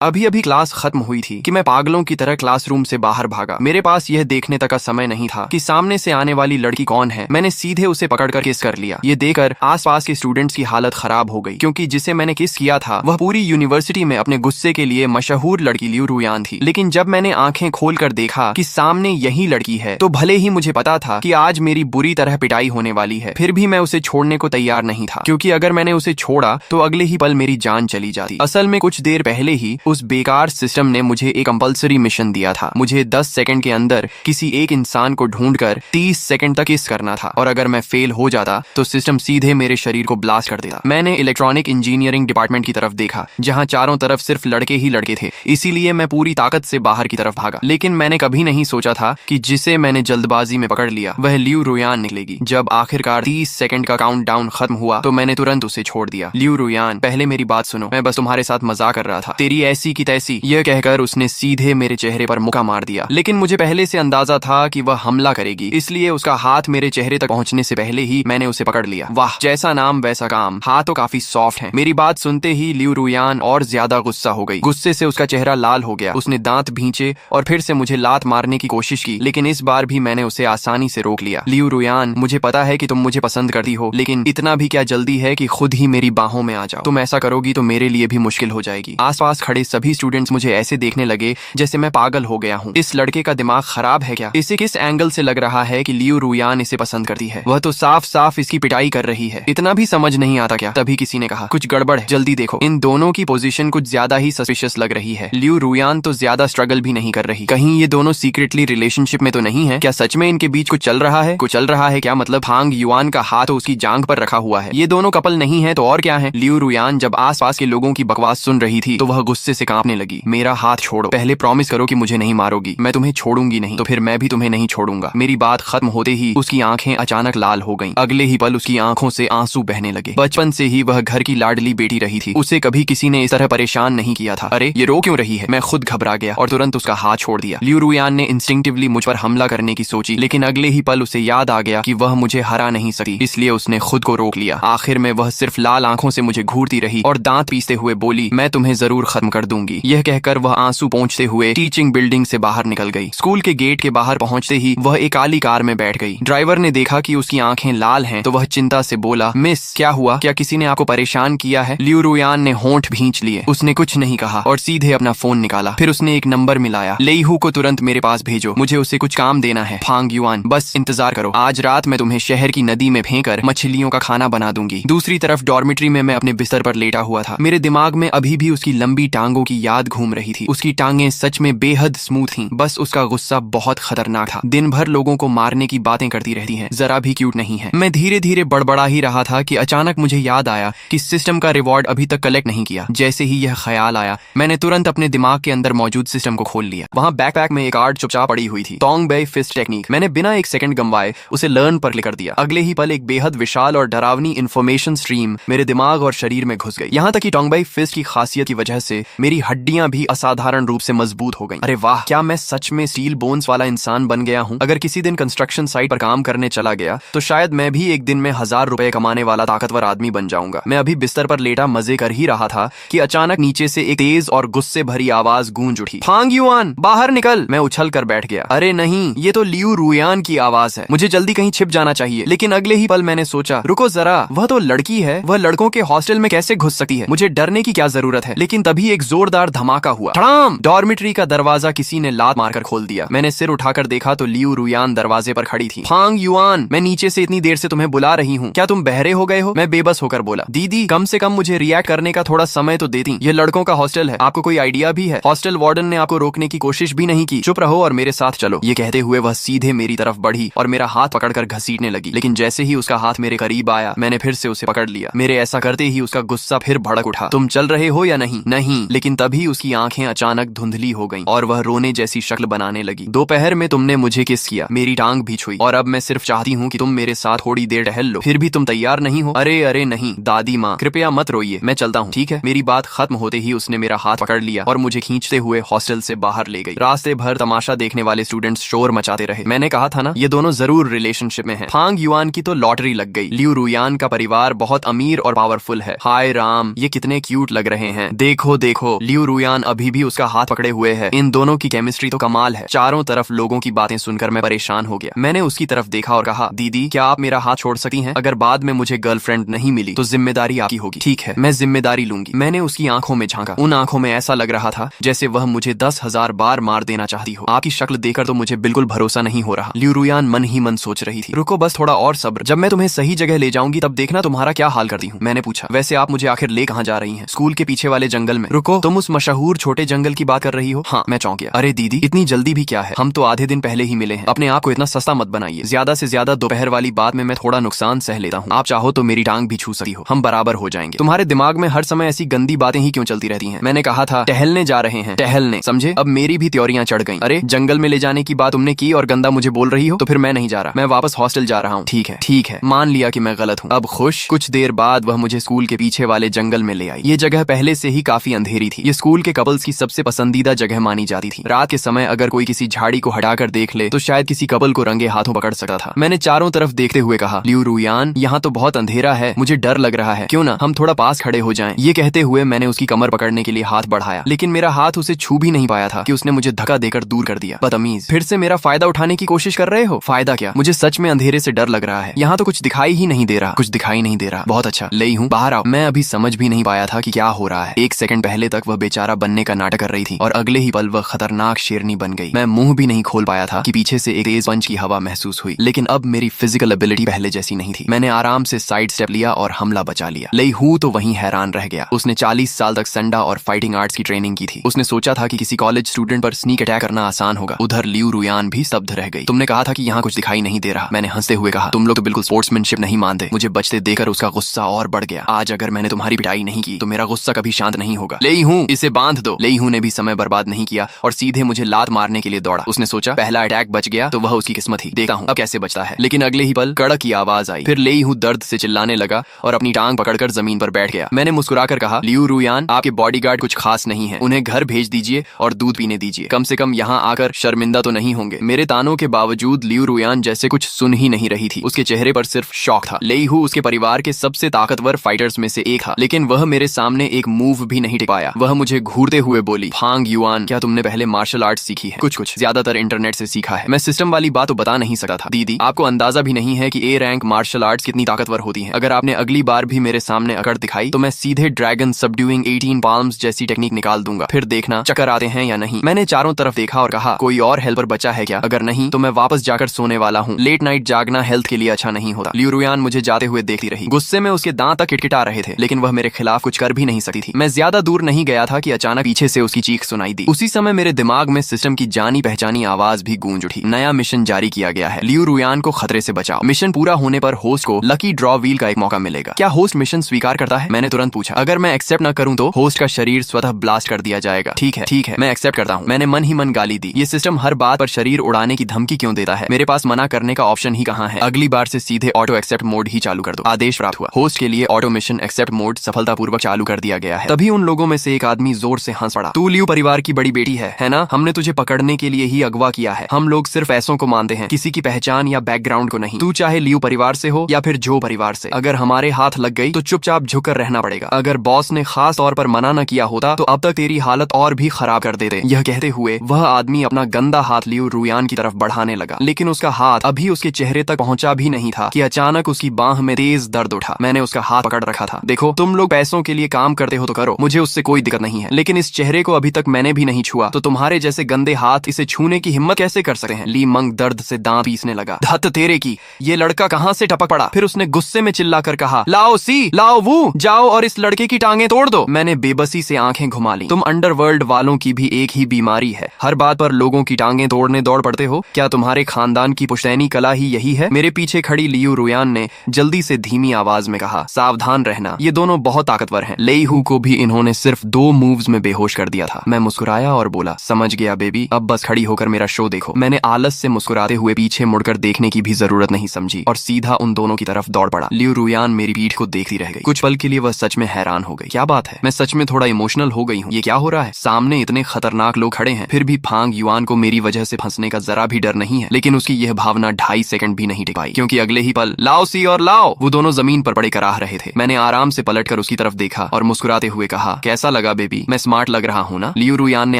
अभी अभी क्लास खत्म हुई थी कि मैं पागलों की तरह क्लासरूम से बाहर भागा। मेरे पास यह देखने तक का समय नहीं था कि सामने से आने वाली लड़की कौन है। मैंने सीधे उसे पकड़कर किस कर लिया। ये देखकर आसपास के स्टूडेंट्स की हालत खराब हो गई, क्योंकि जिसे मैंने किस किया था वह पूरी यूनिवर्सिटी में अपने गुस्से के लिए मशहूर लड़की लियू रुयान थी। लेकिन जब मैंने आंखें खोलकर देखा कि सामने यही लड़की है, तो भले ही मुझे पता था कि आज मेरी बुरी तरह पिटाई होने वाली है, फिर भी मैं उसे छोड़ने को तैयार नहीं था, क्योंकि अगर मैंने उसे छोड़ा तो अगले ही पल मेरी जान चली जाती। असल में कुछ देर पहले ही उस बेकार सिस्टम ने मुझे एक कंपल्सरी मिशन दिया था। मुझे 10 सेकंड के अंदर किसी एक इंसान को ढूंढकर 30 सेकंड तक किस करना था, और अगर मैं फेल हो जाता तो सिस्टम सीधे मेरे शरीर को ब्लास्ट कर देता। मैंने इलेक्ट्रॉनिक इंजीनियरिंग डिपार्टमेंट की तरफ देखा, जहां चारों तरफ सिर्फ लड़के ही लड़के थे, इसीलिए मैं पूरी ताकत से बाहर की तरफ भागा। लेकिन मैंने कभी नहीं सोचा था कि जिसे मैंने जल्दबाजी में पकड़ लिया वह लियू रुयान निकलेगी। जब आखिरकार 30 सेकंड का काउंटडाउन खत्म हुआ तो मैंने तुरंत उसे छोड़ दिया। लियू रुयान, पहले मेरी बात सुनो, मैं बस तुम्हारे साथ मजाक कर रहा था। तेरी ऐसी की तैसी, यह कहकर उसने सीधे मेरे चेहरे पर मुक्का मार दिया। लेकिन मुझे पहले से अंदाजा था कि वह हमला करेगी, इसलिए उसका हाथ मेरे चेहरे तक पहुंचने से पहले ही मैंने उसे पकड़ लिया। वाह, जैसा नाम वैसा काम, हाथ तो काफी सॉफ्ट है। मेरी बात सुनते ही लियू रुयान और ज्यादा गुस्सा हो गई। गुस्से से उसका चेहरा लाल हो गया। उसने दांत भींचे और फिर से मुझे लात मारने की कोशिश की, लेकिन इस बार भी मैंने उसे आसानी से रोक लिया। लियू रुयान, मुझे पता है कि तुम मुझे पसंद करती हो, लेकिन इतना भी क्या जल्दी है कि खुद ही मेरी बाहों में आ जाओ। तुम ऐसा करोगी तो मेरे लिए भी मुश्किल हो जाएगी। आसपास खड़े सभी स्टूडेंट्स मुझे ऐसे देखने लगे जैसे मैं पागल हो गया हूँ। इस लड़के का दिमाग खराब है क्या? इसे किस एंगल से लग रहा है कि लियू रुयान इसे पसंद करती है? वह तो साफ साफ इसकी पिटाई कर रही है। इतना भी समझ नहीं आता क्या? तभी किसी ने कहा, कुछ गड़बड़ है, जल्दी देखो। इन दोनों की पोजीशन कुछ ज्यादा ही सस्पिशियस लग रही है। लियू रुयान तो ज्यादा स्ट्रगल भी नहीं कर रही। कहीं ये दोनों सीक्रेटली रिलेशनशिप में तो नहीं है? क्या सच में इनके बीच कुछ चल रहा है? कुछ चल रहा है क्या? मतलब फांग युआन का हाथ उसकी जांघ पर रखा हुआ है। ये दोनों कपल नहीं है तो और क्या है? लियू रुयान जब आसपास के लोगों की बकवास सुन रही थी तो वह गुस्से से कांपने लगी। मेरा हाथ छोड़ो, पहले प्रॉमिस करो कि मुझे नहीं मारोगी। मैं तुम्हें छोड़ूंगी नहीं, तो फिर मैं भी तुम्हें नहीं छोड़ूंगा। मेरी बात खत्म होते ही उसकी आंखें अचानक लाल हो गईं। अगले ही पल उसकी आंखों से आंसू बहने लगे। बचपन से ही वह घर की लाडली बेटी रही थी। उसे कभी किसी ने इस तरह परेशान नहीं किया था। अरे ये रो क्यों रही है? मैं खुद घबरा गया और तुरंत उसका हाथ छोड़ दिया। लियू रुयान ने इंस्टिंक्टिवली मुझ पर हमला करने की सोची, लेकिन अगले ही पल उसे याद आ गया कि वह मुझे हरा नहीं सकती, इसलिए उसने खुद को रोक लिया। आखिर में वह सिर्फ लाल आंखों से मुझे घूरती रही और दांत पीसते हुए बोली, मैं तुम्हें जरूर खत्म कर दूंगी। यह कहकर वह आंसू पोंछते हुए टीचिंग बिल्डिंग से बाहर निकल गई। स्कूल के गेट के बाहर पहुंचते ही वह एक काली कार में बैठ गई। ड्राइवर ने देखा कि उसकी आंखें लाल हैं, तो वह चिंता से बोला, मिस क्या हुआ? क्या किसी ने आपको परेशान किया है? लियू रुयान ने होंठ भींच लिए। उसने कुछ नहीं कहा और सीधे अपना फोन निकाला। फिर उसने एक नंबर मिलाया, लेईहू को तुरंत मेरे पास भेजो, मुझे उससे कुछ काम देना है। फांग युआन, बस इंतजार करो, आज रात मैं तुम्हें शहर की नदी में फेंककर मछलियों का खाना बना दूंगी। दूसरी तरफ डॉर्मिट्री में मैं अपने बिस्तर पर लेटा हुआ था। मेरे दिमाग में अभी भी उसकी लंबी टांगों की याद घूम रही थी। उसकी टांगें सच में बेहद स्मूथ थी, बस उसका गुस्सा बहुत खतरनाक था। दिन भर लोगों को मारने की बातें करती रहती है, जरा भी क्यूट नहीं है। मैं धीरे धीरे बड़बड़ा ही रहा था कि अचानक मुझे याद आया कि सिस्टम का रिवॉर्ड अभी तक कलेक्ट नहीं किया। जैसे ही यह ख्याल आया, मैंने तुरंत अपने दिमाग के अंदर मौजूद सिस्टम को खोल लिया। वहां बैकपैक में एक कार्ड चुपचाप पड़ी हुई थी, टोंग बेई फिस्ट टेक्निक। मैंने बिना एक सेकंड गंवाए उसे लर्न पर क्लिक कर दिया। अगले ही पल एक बेहद विशाल और डरावनी इंफॉर्मेशन स्ट्रीम मेरे दिमाग और शरीर में घुस गई। यहाँ तक कि टोंग बेई फिस्ट की खासियत की वजह से मेरी हड्डियां भी असाधारण रूप से मजबूत हो गई। अरे वाह, क्या मैं सच में स्टील बोन्स वाला इंसान बन गया हूँ? अगर किसी दिन कंस्ट्रक्शन साइट पर काम करने चला गया तो शायद मैं भी एक दिन में 1000 रुपए कमाने वाला ताकतवर आदमी बन जाऊंगा। मैं अभी बिस्तर पर लेटा मजे कर ही रहा था कि अचानक नीचे से एक तेज और गुस्से भरी आवाज गूंज उठी, फांग युआन बाहर निकल। मैं उछल कर बैठ गया। अरे नहीं, ये तो लियू रुयान की आवाज है। मुझे जल्दी कहीं छिप जाना चाहिए, लेकिन अगले ही पल मैंने सोचा, रुको जरा, वह तो लड़की है, वह लड़कों के हॉस्टल में कैसे घुस सकती है? मुझे डरने की क्या जरूरत है? लेकिन तभी एक जोरदार धमाका हुआ। धड़ाम! डॉर्मिट्री का दरवाजा किसी ने लात मारकर खोल दिया। मैंने सिर उठाकर देखा तो लियू रुयान दरवाजे पर खड़ी थी। फांग युआन, मैं नीचे से इतनी देर से तुम्हें बुला रही हूँ, क्या तुम बहरे हो गए हो? मैं बेबस होकर बोला, दीदी कम से कम मुझे रिएक्ट करने का थोड़ा समय तो देती। ये लड़कों का हॉस्टल है, आपको कोई आइडिया भी है? हॉस्टल वार्डन ने आपको रोकने की कोशिश भी नहीं की। चुप रहो और मेरे साथ चलो। ये कहते हुए वह सीधे मेरी तरफ बढ़ी और मेरा हाथ पकड़कर घसीटने लगी, लेकिन जैसे ही उसका हाथ मेरे करीब आया, मैंने फिर से उसे पकड़ लिया। मेरे ऐसा करते ही उसका गुस्सा फिर भड़क उठा। तुम चल रहे हो या नहीं? नहीं। लेकिन तभी उसकी आंखें अचानक धुंधली हो गईं और वह रोने जैसी शक्ल बनाने लगी। दोपहर में तुमने मुझे किस किया, मेरी टांग भी छुई, और अब मैं सिर्फ चाहती हूँ कि तुम मेरे साथ थोड़ी देर टहल लो, फिर भी तुम तैयार नहीं हो? अरे अरे नहीं दादी माँ, कृपया मत रोइए, मैं चलता हूँ, ठीक है? मेरी बात खत्म होते ही उसने मेरा हाथ पकड़ लिया और मुझे खींचते हुए हॉस्टल से बाहर ले गई। रास्ते भर तमाशा देखने वाले स्टूडेंट्स शोर मचाते रहे। मैंने कहा था ना, ये दोनों जरूर रिलेशनशिप में हैं। फांग युआन की तो लॉटरी लग गई। लियू रुयान का परिवार बहुत अमीर और पावरफुल है। हाय राम, ये कितने क्यूट लग रहे हैं। देखो देखो देखो लियू रुयान अभी भी उसका हाथ पकड़े हुए है। इन दोनों की केमिस्ट्री तो कमाल है। चारों तरफ लोगों की बातें सुनकर मैं परेशान हो गया। मैंने उसकी तरफ देखा और कहा, दीदी क्या आप मेरा हाथ छोड़ सकती हैं? अगर बाद में मुझे गर्लफ्रेंड नहीं मिली तो जिम्मेदारी आपकी होगी। ठीक है, मैं जिम्मेदारी लूंगी। मैंने उसकी आंखों में झांका। उन आंखों में ऐसा लग रहा था जैसे वह मुझे 10,000 बार मार देना चाहती हो। आपकी शक्ल देखकर तो मुझे बिल्कुल भरोसा नहीं हो रहा। लियू रुयान मन ही मन सोच रही थी। रुको बस थोड़ा और सब्र, जब मैं तुम्हें सही जगह ले जाऊंगी तब देखना तुम्हारा क्या हाल करती हूँ। मैंने पूछा, वैसे आप मुझे आखिर ले कहाँ जा रही हैं? स्कूल के पीछे वाले जंगल में। रुको, तुम उस मशहूर छोटे जंगल की बात कर रही हो? हाँ, मैं चौंक गया। अरे दीदी इतनी जल्दी भी क्या है, हम तो आधे दिन पहले ही मिले हैं। अपने आप को इतना सस्ता मत बनाइए। ज्यादा से ज्यादा दोपहर वाली बात में मैं थोड़ा नुकसान सह लेता हूँ। आप चाहो तो मेरी टांग भी छू सकती हो, हम बराबर हो जाएंगे। तुम्हारे दिमाग में हर समय ऐसी गंदी बातें ही क्यों चलती रहती हैं? मैंने कहा था टहलने जा रहे हैं, टहलने, समझे? अब मेरी भी त्योरियां चढ़ गईं। अरे जंगल में ले जाने की बात तुमने की और गंदा मुझे बोल रही हो, तो फिर मैं नहीं जा रहा, मैं वापस हॉस्टल जा रहा हूँ। ठीक है, मान लिया कि मैं गलत हूँ। अब खुश? कुछ देर बाद वह मुझे स्कूल के पीछे वाले जंगल में ले आई। ये जगह पहले से ही काफी अंधेरी थी। ये स्कूल के कपल्स की सबसे पसंदीदा जगह मानी जाती थी। रात के समय अगर कोई किसी झाड़ी को हटाकर देख ले तो शायद किसी कपल को रंगे हाथों पकड़ सकता था। मैंने चारों तरफ देखते हुए कहा, लियू रुयान यहाँ तो बहुत अंधेरा है, मुझे डर लग रहा है, क्यों ना हम थोड़ा पास खड़े हो जाएं। ये कहते हुए मैंने उसकी कमर पकड़ने के लिए हाथ बढ़ाया, लेकिन मेरा हाथ उसे छू भी नहीं पाया था कि उसने मुझे धक्का देकर दूर कर दिया। बदतमीज, फिर से मेरा फायदा उठाने की कोशिश कर रहे हो? फायदा क्या? मुझे सच में अंधेरे से डर लग रहा है। यहाँ तो कुछ दिखाई ही नहीं दे रहा। कुछ दिखाई नहीं दे रहा, बहुत अच्छा, ले हूँ, बाहर आओ। मैं अभी समझ भी नहीं पाया था कि क्या हो रहा है। एक सेकंड पहले तक वह बेचारा बनने का नाटक कर रही थी और अगले ही पल वह खतरनाक शेरनी बन गई। मैं मुंह भी नहीं खोल पाया था कि पीछे से एक तेज पंच की हवा महसूस हुई। लेकिन अब मेरी फिजिकल एबिलिटी पहले जैसी नहीं थी। मैंने आराम से साइड स्टेप लिया और हमला बचा लिया। लई हूँ तो वहीं हैरान रह गया। उसने 40 साल तक संडा और फाइटिंग आर्ट्स की ट्रेनिंग की थी। उसने सोचा था कि किसी कॉलेज स्टूडेंट पर स्नीक अटैक करना आसान होगा। उधर लियू रुयान भी स्तब्ध रह गई। तुमने कहा था कि यहाँ कुछ दिखाई नहीं दे रहा। मैंने हंसते हुए कहा, तुम लोग तो बिल्कुल स्पोर्ट्समैनशिप नहीं मानते। मुझे बचते देखकर उसका गुस्सा और बढ़ गया। आज अगर मैंने तुम्हारी पिटाई नहीं की तो मेरा गुस्सा कभी शांत नहीं होगा। लई हूँ, इसे बांध दो। लई हूँ ने भी समय बर्बाद नहीं किया और सीधे मुझे लात मारने के लिए दौड़ा। उसने सोचा पहला अटैक बच गया तो वह उसकी किस्मत ही, देखता हूँ अब कैसे बचता है। लेकिन अगले ही पल कड़क की आवाज आई। फिर लई हूँ दर्द से चिल्लाने लगा और अपनी टांग पकड़कर जमीन पर बैठ गया। मैंने मुस्कुराकर कहा, लियू रुयान आपके बॉडीगार्ड कुछ खास नहीं है, उन्हें घर भेज दीजिए और दूध पीने दीजिए। कम से कम यहाँ आकर शर्मिंदा तो नहीं होंगे। मेरे तानों के बावजूद लियू रुयान जैसे कुछ सुन ही नहीं रही थी। उसके चेहरे पर सिर्फ शौक था। लई हूँ उसके परिवार के सबसे ताकतवर फाइटर्स में से एक था, लेकिन वह मेरे सामने एक मूव भी नहीं टिक पाया। वह मुझे घूरते हुए बोली, फांग युआन, क्या तुमने पहले मार्शल आर्ट सीखी है? कुछ ज्यादातर इंटरनेट से सीखा है। मैं सिस्टम वाली बात तो बता नहीं सकता था। दीदी आपको अंदाजा भी नहीं है कि ए रैंक मार्शल आर्ट्स कितनी ताकतवर होती है। अगर आपने अगली बार भी मेरे सामने अकड़ दिखाई तो मैं सीधे ड्रैगन सबड्यूइंग 18 पाल्म्स जैसी टेक्निक निकाल दूंगा, फिर देखना चक्कर आते हैं या नहीं। मैंने चारों तरफ देखा और कहा, कोई और हेल्पर बचा है क्या? अगर नहीं तो मैं वापस जाकर सोने वाला हूँ। लेट नाइट जागना हेल्थ के लिए अच्छा नहीं होता। लियू रुयान मुझे जाते हुए देखती रही। गुस्से में उसके दांत तक किटकिटा रहे थे, लेकिन वह मेरे खिलाफ कुछ कर भी नहीं सकती थी। मैं ज्यादा दूर नहीं गया था कि अचानक पीछे से उसकी चीख सुनाई दी। उसी समय मेरे दिमाग में सिस्टम की जानी पहचानी आवाज भी गूंज उठी। नया मिशन जारी किया गया है, लियू रुयान को खतरे से बचाओ। मिशन पूरा होने पर होस्ट को लकी ड्रॉ व्हील का एक मौका मिलेगा। क्या होस्ट मिशन स्वीकार करता है? मैंने तुरंत पूछा। अगर मैं एक्सेप्ट न करूं तो होस्ट का शरीर स्वतः ब्लास्ट कर दिया जाएगा। ठीक है, मैं एक्सेप्ट करता हूं। मैंने मन ही मन गाली दी। ये सिस्टम हर बात पर शरीर उड़ाने की धमकी क्यों देता है? मेरे पास मना करने का ऑप्शन ही कहां है? अगली बार से सीधे ऑटो एक्सेप्ट मोड ही चालू कर दो। आदेश प्राप्त हुआ। होस्ट के लिए ऑटो मिशन एक्सेप्ट मोड सफलतापूर्वक चालू कर दिया गया है। तभी उन लोगों में से एक आदमी जोर से हंस पड़ा। तू लियू परिवार की बड़ी बेटी है ना? हमने तुझे पकड़ने के लिए ही अगवा किया है। हम लोग सिर्फ पैसों को मानते हैं, किसी की पहचान या बैकग्राउंड को नहीं। तू चाहे लियू परिवार से हो या फिर जो परिवार से, अगर हमारे हाथ लग गई तो चुपचाप झुककर रहना पड़ेगा। अगर बॉस ने खास तौर पर मना न किया होता तो अब तक तेरी हालत और भी खराब कर देते। यह कहते हुए वह आदमी अपना गंदा हाथ लियू रुयान की तरफ बढ़ाने लगा, लेकिन उसका हाथ अभी उसके चेहरे तक पहुंचा भी नहीं था कि अचानक उसकी बांह में तेज दर्द उठा। मैंने उसका हाथ पकड़ रखा था। देखो, तुम लोग पैसों के लिए काम करते हो तो करो, मुझे उससे कोई दिक्कत नहीं है, लेकिन इस चेहरे को अभी तक मैंने भी नहीं छुआ, तो तुम्हारे जैसे गंदे हाथ इसे छूने की हिम्मत कैसे कर सकते हैं? ली मंग दर्द से दांत पीसने लगा। धत तेरे की, ये लड़का कहां से टपक पड़ा? फिर उसने गुस्से में चिल्लाकर कहा, लाओ सी, लाओ वो, जाओ और इस लड़के की टांगें तोड़ दो। मैंने बेबसी से आंखें घुमा ली। तुम अंडरवर्ल्ड वालों की भी एक ही बीमारी है, हर बात पर लोगों की टांगें तोड़ने दौड़ पड़ते हो। क्या तुम्हारे खानदान की पुश्तैनी कला ही यही है? मेरे पीछे खड़ी लियू रुयान ने जल्दी से धीमी आवाज में कहा, सावधान रहना, ये दोनों बहुत ताकतवर हैं। लेई हू को भी इन्होंने सिर्फ 2 मूव्स में बेहोश कर दिया था। मैं मुस्कुराया और बोला, समझ गया बेबी, अब बस खड़ी होकर मेरा शो देखो। मैंने आलस से मुस्कुराते हुए पीछे मुड़कर देखने की भी जरूरत नहीं समझी और सीधा उन दोनों की तरफ दौड़ पड़ा। लियू रुयान मेरी पीठ को देखती रह गई। कुछ पल के लिए वह सच में हैरान हो गई। क्या बात है, मैं सच में थोड़ा इमोशनल हो गई हूँ। ये क्या हो रहा है? सामने इतने खतरनाक लोग खड़े हैं, फिर भी फांग युआन को मेरी वजह से फंसने का जरा भी डर नहीं है। लेकिन उसकी यह भावना 2.5 सेकंड भी नहीं टिक पाई, क्योंकि अगले ही पल लाओ सी और लाओ, वो दोनों जमीन पर पड़े कराह रहे थे। मैंने आराम से पलटकर उसकी तरफ देखा और मुस्कुराते हुए कहा, कैसा लगा बेबी, मैं स्मार्ट लग रहा हूँ ना? लियू रुयान ने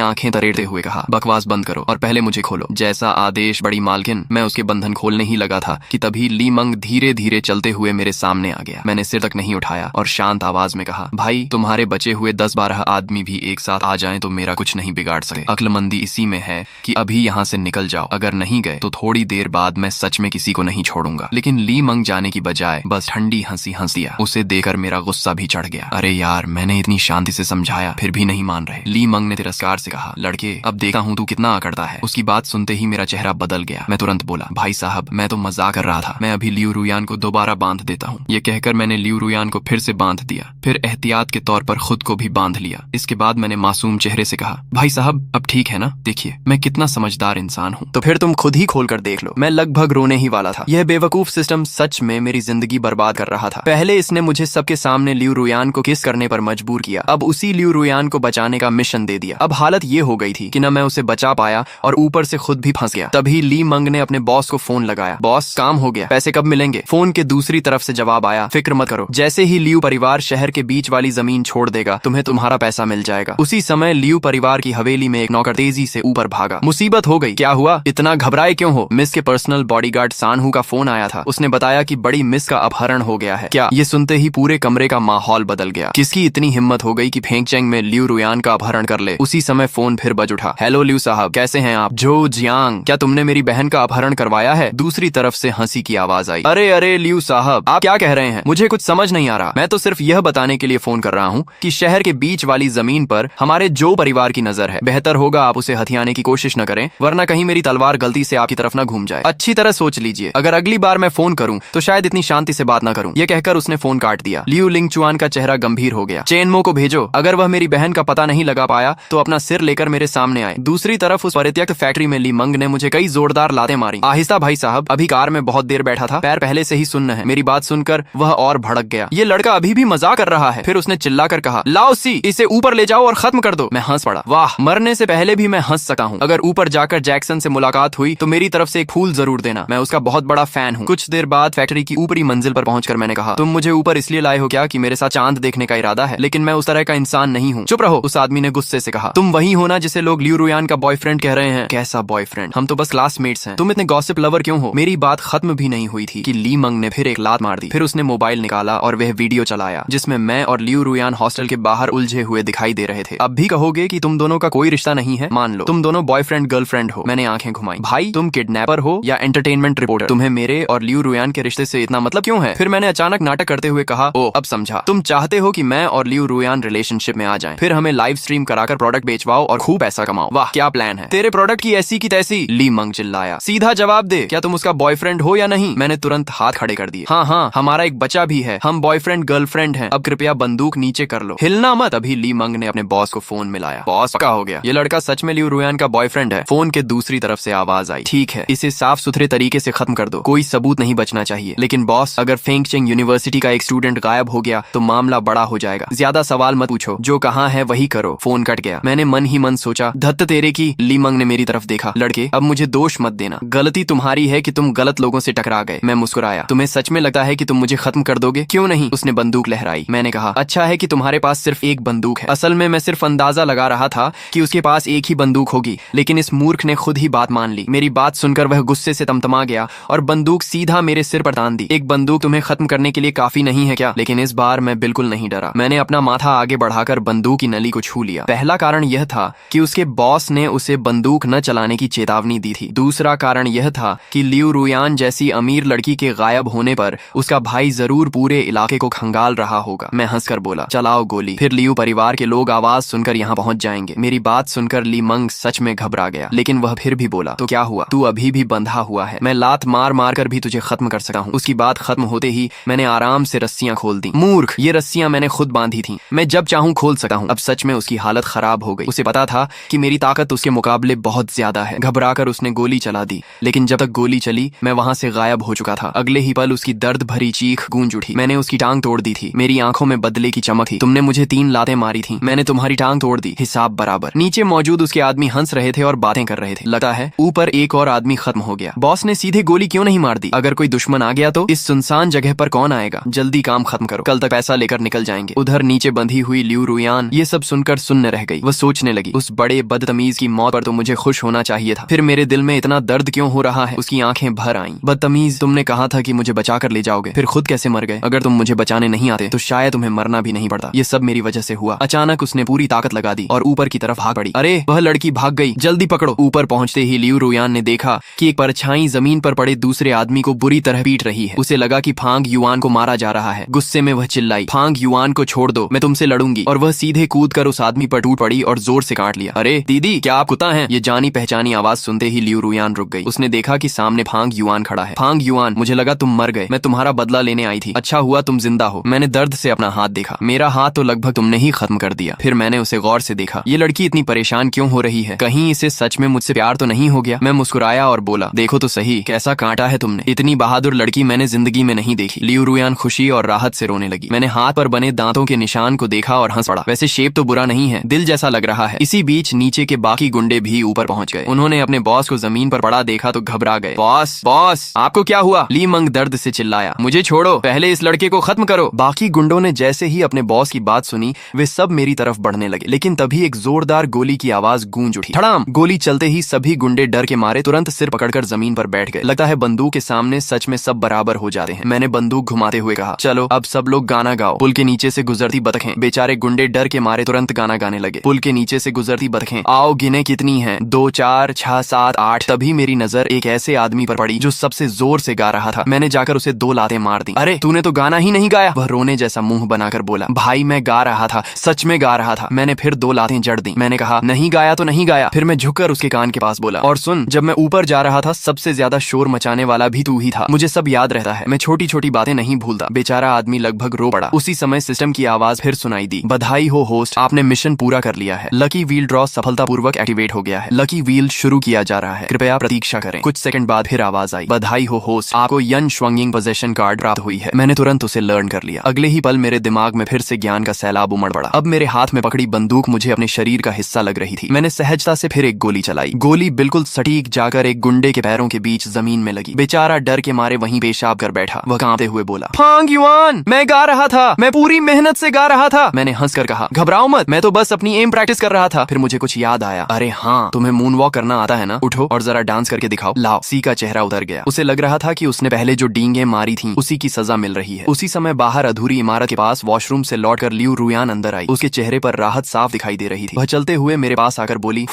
आंखें तरेड़ते हुए कहा, बकवास बंद करो और पहले मुझे खोलो। जैसा आदेश बड़ी मालकिन। मैं उसके बंधन खोलने ही लगा था कि तभी ली मंग धीरे धीरे चलते हुए मेरे सामने आ गया। मैंने सिर तक नहीं उठाया और शांत आवाज में कहा, भाई तुम्हारे बचे हुए 10-12 आदमी भी एक साथ आ जाएं तो मेरा कुछ नहीं बिगाड़ सकते। अक्लमंदी इसी में है कि अभी यहाँ से निकल जाओ, अगर नहीं गए तो थोड़ी देर बाद मैं सच में किसी को नहीं छोड़ूंगा। लेकिन ली मंग जाने की बजाय बस ठंडी हंसी हंस दिया। उसे देखकर मेरा गुस्सा भी चढ़ गया। अरे यार, मैंने इतनी शांति से समझाया फिर भी नहीं मान रहे। ली मंग ने तिरस्कार से कहा, लड़के अब देखा हूँ तू कितना अकड़ता है। उसकी बात सुनते ही मेरा चेहरा बदल गया। मैं तुरंत बोला, भाई साहब मैं तो मजाक कर रहा था, मैं अभी लियू रुयान को दोबारा बांध देता हूँ। ये कहकर मैंने लियू रुयान को फिर से बांध दिया, फिर एहतियात के तौर पर खुद को भी बांध लिया। इसके बाद मैंने मासूम चेहरे से कहा, भाई साहब अब ठीक है ना? देखिए मैं कितना समझदार इंसान हूँ। तो फिर तुम खुद ही खोल कर देख लो। मैं लगभग रोने ही वाला था। यह बेवकूफ सिस्टम सच में मेरी जिंदगी बर्बाद कर रहा था। पहले इसने मुझे सबके सामने लियू रुयान को किस करने पर मजबूर किया, अब उसी लियू रुयान को बचाने का मिशन दे दिया। अब हालत ये हो गई थी कि न मैं उसे बचा पाया और ऊपर से खुद भी फंस गया। तभी ली मंग ने अपने बॉस को फोन लगाया। बॉस काम हो गया, पैसे कब मिलेंगे? फोन के दूसरी तरफ से जवाब आया, फिक्र मत करो, जैसे ही लियू परिवार शहर के बीच वाली जमीन छोड़ देगा तुम्हें तुम्हारा पैसा मिल जाएगा। उसी समय लियू परिवार की हवेली में एक नौकर तेजी से ऊपर भागा। मुसीबत हो गई। क्या हुआ? इतना घबराए क्यों हो? मिस के पर्सनल बॉडीगार्ड सानहू का फोन आया था। उसने बताया कि बड़ी मिस का अपहरण हो गया है। क्या? ये सुनते ही पूरे कमरे का माहौल बदल गया। किसकी इतनी हिम्मत हो गई कि फेंगचेंग में लियू रुयान का अपहरण कर ले? उसी समय फोन फिर बज उठा। हेलो लियू साहब, कैसे हैं आप? जो जियांग, क्या तुमने मेरी बहन का अपहरण करवाया है? दूसरी तरफ से हंसी की आवाज आई। अरे अरे लियू साहब, आप क्या कह रहे हैं? मुझे कुछ समझ नहीं आ रहा। मैं तो सिर्फ यह बताने के लिए फोन कर रहा हूँ कि शहर के बीच वाली जमीन पर हमारे जो परिवार की नजर है, बेहतर होगा आप उसे हथियाने की कोशिश न करें, वरना कहीं मेरी तलवार गलती से आपकी तरफ न घूम जाए। अच्छी तरह सोच लीजिए, अगर अगली बार मैं फोन करूं तो शायद इतनी शांति से बात न करूं। यह कहकर उसने फोन काट दिया। लियू लिंगचुआन का चेहरा गंभीर हो गया। चेनमो को भेजो, अगर वह मेरी बहन का पता नहीं लगा पाया तो अपना सिर लेकर मेरे सामने आए। दूसरी तरफ उस परित्यक्त फैक्ट्री में ली मंग ने मुझे कई जोरदार लातें मारी। आहिस्ता भाई साहब, अभी कार में बहुत देर बैठा था, पैर पहले से ही सुन्न है। मेरी बात सुनकर वह और भड़क गया। ये लड़का अभी भी मजाक कर रहा है। फिर उसने चिल्लाकर कहा, लाओ सी, इसे ऊपर ले जाओ और खत्म कर दो। मैं हंस पड़ा। वाह, मरने से पहले भी मैं हंस सकता हूँ। अगर ऊपर जाकर जैक्सन से मुलाकात हुई तो मेरी तरफ से एक फूल जरूर देना, मैं उसका बहुत बड़ा फैन हूँ। कुछ देर बाद फैक्ट्री की ऊपरी मंजिल पर पहुंचकर मैंने कहा, तुम मुझे ऊपर इसलिए लाए हो क्या कि मेरे साथ चांद देखने का इरादा है? लेकिन मैं उस तरह का इंसान नहीं हूँ। चुप रहो, उस आदमी ने गुस्से से कहा। तुम वही हो ना जिसे लोग लियू रुयान का बॉयफ्रेंड कह रहे हैं? कैसा बॉयफ्रेंड? हम तो बस क्लासमेट्स हैं। तुम इतने गॉसिप लवर क्यों हो? मेरी बात खत्म भी नहीं हुई थी कि ली मंग ने फिर एक लात मार दी। फिर उसने मोबाइल निकाला और वह वीडियो चलाया जिसमें मैं और लियू रुयान हॉस्टल के बाहर उलझे हुए दिखाई दे रहे थे। अब भी कहोगे कि तुम दोनों का कोई रिश्ता नहीं है? मान लो तुम दोनों बॉयफ्रेंड गर्लफ्रेंड हो। मैंने आंखें घुमाई। भाई तुम किडनैपर हो या एंटरटेनमेंट रिपोर्टर? तुम्हें मेरे और लियू रुयान के रिश्ते से इतना मतलब क्यों है? फिर मैंने अचानक नाटक करते हुए कहा, ओ अब समझा, तुम चाहते हो कि मैं और लियू रुयान रिलेशनशिप में आ जाएं, फिर हमें लाइव स्ट्रीम कराकर प्रोडक्ट बेचवाओ और खूब पैसा कमाओ। वाह क्या प्लान है। तेरे प्रोडक्ट की ऐसी की तैसी। ली मंग चिल्लाया। सीधा जवाब दे, क्या तुम उसका बॉयफ्रेंड हो या नहीं? मैंने तुरंत हाथ खड़े कर दिए। हाँ हाँ, हमारा एक बच्चा भी है, हम बॉयफ्रेंड गर्लफ्रेंड हैं। अब कृपया बंदूक नीचे कर लो, हिलना मत। अभी ली मंग ने अपने बॉस को फोन मिलाया। बॉस पक्का हो गया, ये लड़का सच में लियू रुयान का बॉयफ्रेंड है। फोन के दूसरी तरफ से आवाज आई, ठीक है, इसे साफ सुथरे तरीके से खत्म कर दो, कोई सबूत नहीं बचना चाहिए। लेकिन बॉस, अगर फेंगचेंग यूनिवर्सिटी का एक स्टूडेंट गायब हो गया तो मामला बड़ा हो जाएगा। ज्यादा सवाल मत पूछो, जो कहाँ है वही करो। फोन कट गया। मैंने मन ही मन सोचा, धत्त तेरे की। ली मंग ने मेरी तरफ देखा। लड़के अब मुझे दोष मत देना, गलती तुम्हारी है कि तुम गलत लोगों से टकरा गए। मैं मुस्कुराया। तुम्हें सच में लगता है कि तुम मुझे खत्म कर दोगे? क्यों नहीं? उसने बंदूक लहराई। मैंने कहा, अच्छा है कि तुम्हारे पास सिर्फ एक बंदूक है। असल में मैं सिर्फ अंदाजा लगा रहा था कि उसके पास एक ही बंदूक होगी, लेकिन इस मूर्ख ने खुद ही बात मान ली। मेरी बात सुनकर वह गुस्से से तमतमा गया और बंदूक सीधा मेरे सिर पर तान दी। एक बंदूक तुम्हें खत्म करने के लिए काफी नहीं है क्या? लेकिन इस बार मैं बिल्कुल नहीं डरा। मैंने अपना माथा आगे बढ़ाकर बंदूक की नली को छू लिया। पहला कारण यह था कि उसके बॉस ने उसे बंदूक न चलाने की चेतावनी दी थी। दूसरा कारण यह था कि लियू रुयान जैसी अमीर लड़की के गायब होने पर उसका भाई जरूर पूरे इलाके को खंगाल रहा होगा। मैं हंसकर बोला, चलाओ गोली, फिर लियू परिवार के लोग आवाज सुनकर यहाँ पहुंच जाएंगे। मेरी बात सुनकर ली मंग सच में घबरा गया, लेकिन वह फिर भी बोला, तो क्या हुआ? तू अभी भी बंधा हुआ है, मैं लात मार मार कर भी तुझे खत्म कर सकता हूँ। उसकी बात खत्म होते ही मैंने आराम से रस्सियां खोल दी। मूर्ख, ये रस्सियां मैंने खुद बांधी थी, मैं जब चाहूं खोल सकता हूँ। अब सच में उसकी हालत खराब हो गई। उसे पता था कि मेरी ताकत उसके मुकाबले बहुत ज्यादा है। घबराकर उसने गोली चला दी, लेकिन जब तक गोली चली मैं वहां से गायब हो चुका था। अगले ही पल उसकी दर्द भरी चीख गूंज उठी। मैंने उसकी टांग तोड़ दी थी। मेरी आंखों में बदले की चमक थी। तुमने मुझे 3 लातें मारी थी, मैंने तुम्हारी टांग तोड़ दी, हिसाब बराबर। नीचे मौजूद उसके आदमी हंस रहे थे और बातें कर रहे थे। लगता है ऊपर एक और आदमी खत्म हो गया। बॉस ने सीधे गोली क्यों नहीं मार दी? अगर कोई दुश्मन आ गया तो इस सुनसान जगह पर कौन आएगा? जल्दी काम खत्म करो, कल तक पैसा लेकर निकल जाएंगे। उधर नीचे बंधी हुई लियू रुयान ये सब सुनकर सुन्न रह गई। वह सोचने लगी, उस बड़े बदतमीज की मौत पर तो मुझे खुश होना चाहिए था, फिर मेरे दिल में इतना दर्द क्यों हो रहा है। उसकी आंखें भर आईं। बदतमीज, तुमने कहा था कि मुझे बचा कर ले जाओगे, फिर खुद कैसे मर गए? अगर तुम मुझे बचाने नहीं आते तो शायद तुम्हें मरना भी नहीं पड़ता। ये सब मेरी वजह से हुआ। अचानक उसने पूरी ताकत लगा दी और ऊपर की तरफ भाग पड़ी। अरे वह लड़की भाग गई, जल्दी पकड़ो। ऊपर पहुंचते ही लियू रुयान ने देखा कि एक परछाई जमीन पर पड़े दूसरे आदमी को बुरी तरह पीट रही है। उसे लगा कि फांग युआन को मारा जा रहा है। गुस्से में वह चिल्लाई, फांग युआन को छोड़ दो, मैं तुमसे लड़ूंगी। और वह सीधे कूद कर उस आदमी पर टूट पड़ी और जोर से काट लिया। अरे दीदी, क्या आप कुत्ता हैं? ये जानी पहचानी आवाज सुनते ही लियू रुयान रुक गई। उसने देखा कि सामने फांग युआन खड़ा है। फांग युआन, मुझे लगा तुम मर गए, मैं तुम्हारा बदला लेने आई थी। अच्छा हुआ तुम जिंदा हो। मैंने दर्द से अपना हाथ देखा, मेरा हाथ तो लगभग तुमने ही खत्म कर दिया। फिर मैंने उसे गौर से देखा, ये लड़की इतनी परेशान क्यों हो रही है? कहीं इसे सच में मुझसे प्यार तो नहीं हो गया? मैं मुस्कुराया और बोला, देखो तो सही, कैसा कांटा है तुमने। इतनी बहादुर लड़की मैंने जिंदगी में नहीं देखी। लियू रुयान खुशी और राहत से रोने लगी। मैंने हाथ पर बने दांतों के निशान को देखा और हंस पड़ा। वैसे शेप तो बुरा नहीं है, दिल जैसा लग रहा है। इसी बीच नीचे के बाकी गुंडे भी ऊपर पहुंच गए। उन्होंने अपने बॉस को जमीन पर पड़ा देखा तो घबरा गए। बॉस, बॉस, आपको क्या हुआ? ली मंग दर्द से चिल्लाया, मुझे छोड़ो, पहले इस लड़के को खत्म करो। बाकी गुंडों ने जैसे ही अपने बॉस की बात सुनी, वे सब मेरी तरफ बढ़ने लगे। लेकिन तभी एक जोरदार गोली की आवाज गूंज उठी। धड़ाम! गोली चलते ही सभी गुंडे डर के मारे तुरंत सिर पकड़कर जमीन पर बैठ गए। लगता है बंदूक के सामने सच में सब बराबर हो जाते हैं। मैंने बंदूक घुमाते हुए कहा, चलो अब सब लोग गाना गाओ। पुल के नीचे से गुजरती बतखें। बेचारे गुंडे डर के मारे तुरंत गाना गाने लगे। पुल के नीचे से गुजरती बतखें, आओ गिने कितनी हैं, 2 4 6 7 8। तभी मेरी नजर एक ऐसे आदमी पर पड़ी जो सबसे जोर से गा रहा था। मैंने जाकर उसे 2 लातें मार दी। अरे तूने तो गाना ही नहीं गाया। वह रोने जैसा मुंह बनाकर बोला, भाई मैं गा रहा था, सच में गा रहा था। मैंने फिर 2 लातें जड़ दी। मैंने कहा, नहीं गाया तो नहीं गाया। फिर मैं झुककर उसके कान के पास बोला, और सुन, जब मैं ऊपर जा रहा था सबसे ज्यादा शोर मचाने वाला भी तू ही था। मुझे सब याद रहता है, मैं छोटी छोटी बातें नहीं भूलता। बेचारा आदमी लगभग रो पड़ा। उसी समय सिस्टम की आवाज फिर सुनाई दी, बधाई हो होस्ट, आपने मिशन पूरा कर लिया है। लकी व्हील ड्रॉ सफलतापूर्वक एक्टिवेट हो गया है। लकी व्हील शुरू किया जा रहा है, कृपया प्रतीक्षा करें। कुछ सेकंड बाद फिर आवाज आई, बधाई हो होस्ट, आपको यन श्वंगिंग पोजेशन कार्ड प्राप्त हुई है। मैंने तुरंत उसे लर्न कर लिया। अगले ही पल मेरे दिमाग में फिर से ज्ञान का सैलाब उमड़ पड़ा। अब मेरे हाथ में पकड़ी बंदूक मुझे अपने शरीर का हिस्सा लग रही थी। मैंने सहजता से फिर एक गोली चलाई। गोली बिल्कुल सटीक जाकर एक गुंडे के पैरों के बीच जमीन में लगी। बेचारा डर के मारे वहीं पेशाब कर बैठा। वह कांपते हुए बोला, फांग युआन, मैं गा रहा था, मैं पूरी मेहनत से गा रहा था। मैंने हंसकर कहा, घबराओ मत, मैं तो बस अपनी एम प्रैक्टिस कर रहा था। फिर मुझे कुछ याद आया, अरे हाँ, तुम्हें मून वॉक करना आता है ना? उठो और जरा डांस करके दिखाओ। लाओ। सी का चेहरा उतर गया। उसे लग रहा था कि उसने पहले जो डींगे मारी थी उसी की सजा मिल रही है। उसी समय बाहर अधूरी इमारत के पास वॉशरूम से लौटकर लियू रुयान अंदर आई। उसके चेहरे पर राहत साफ दिखाई दे रही थी। वह चलते हुए मेरे पास आकर बोली,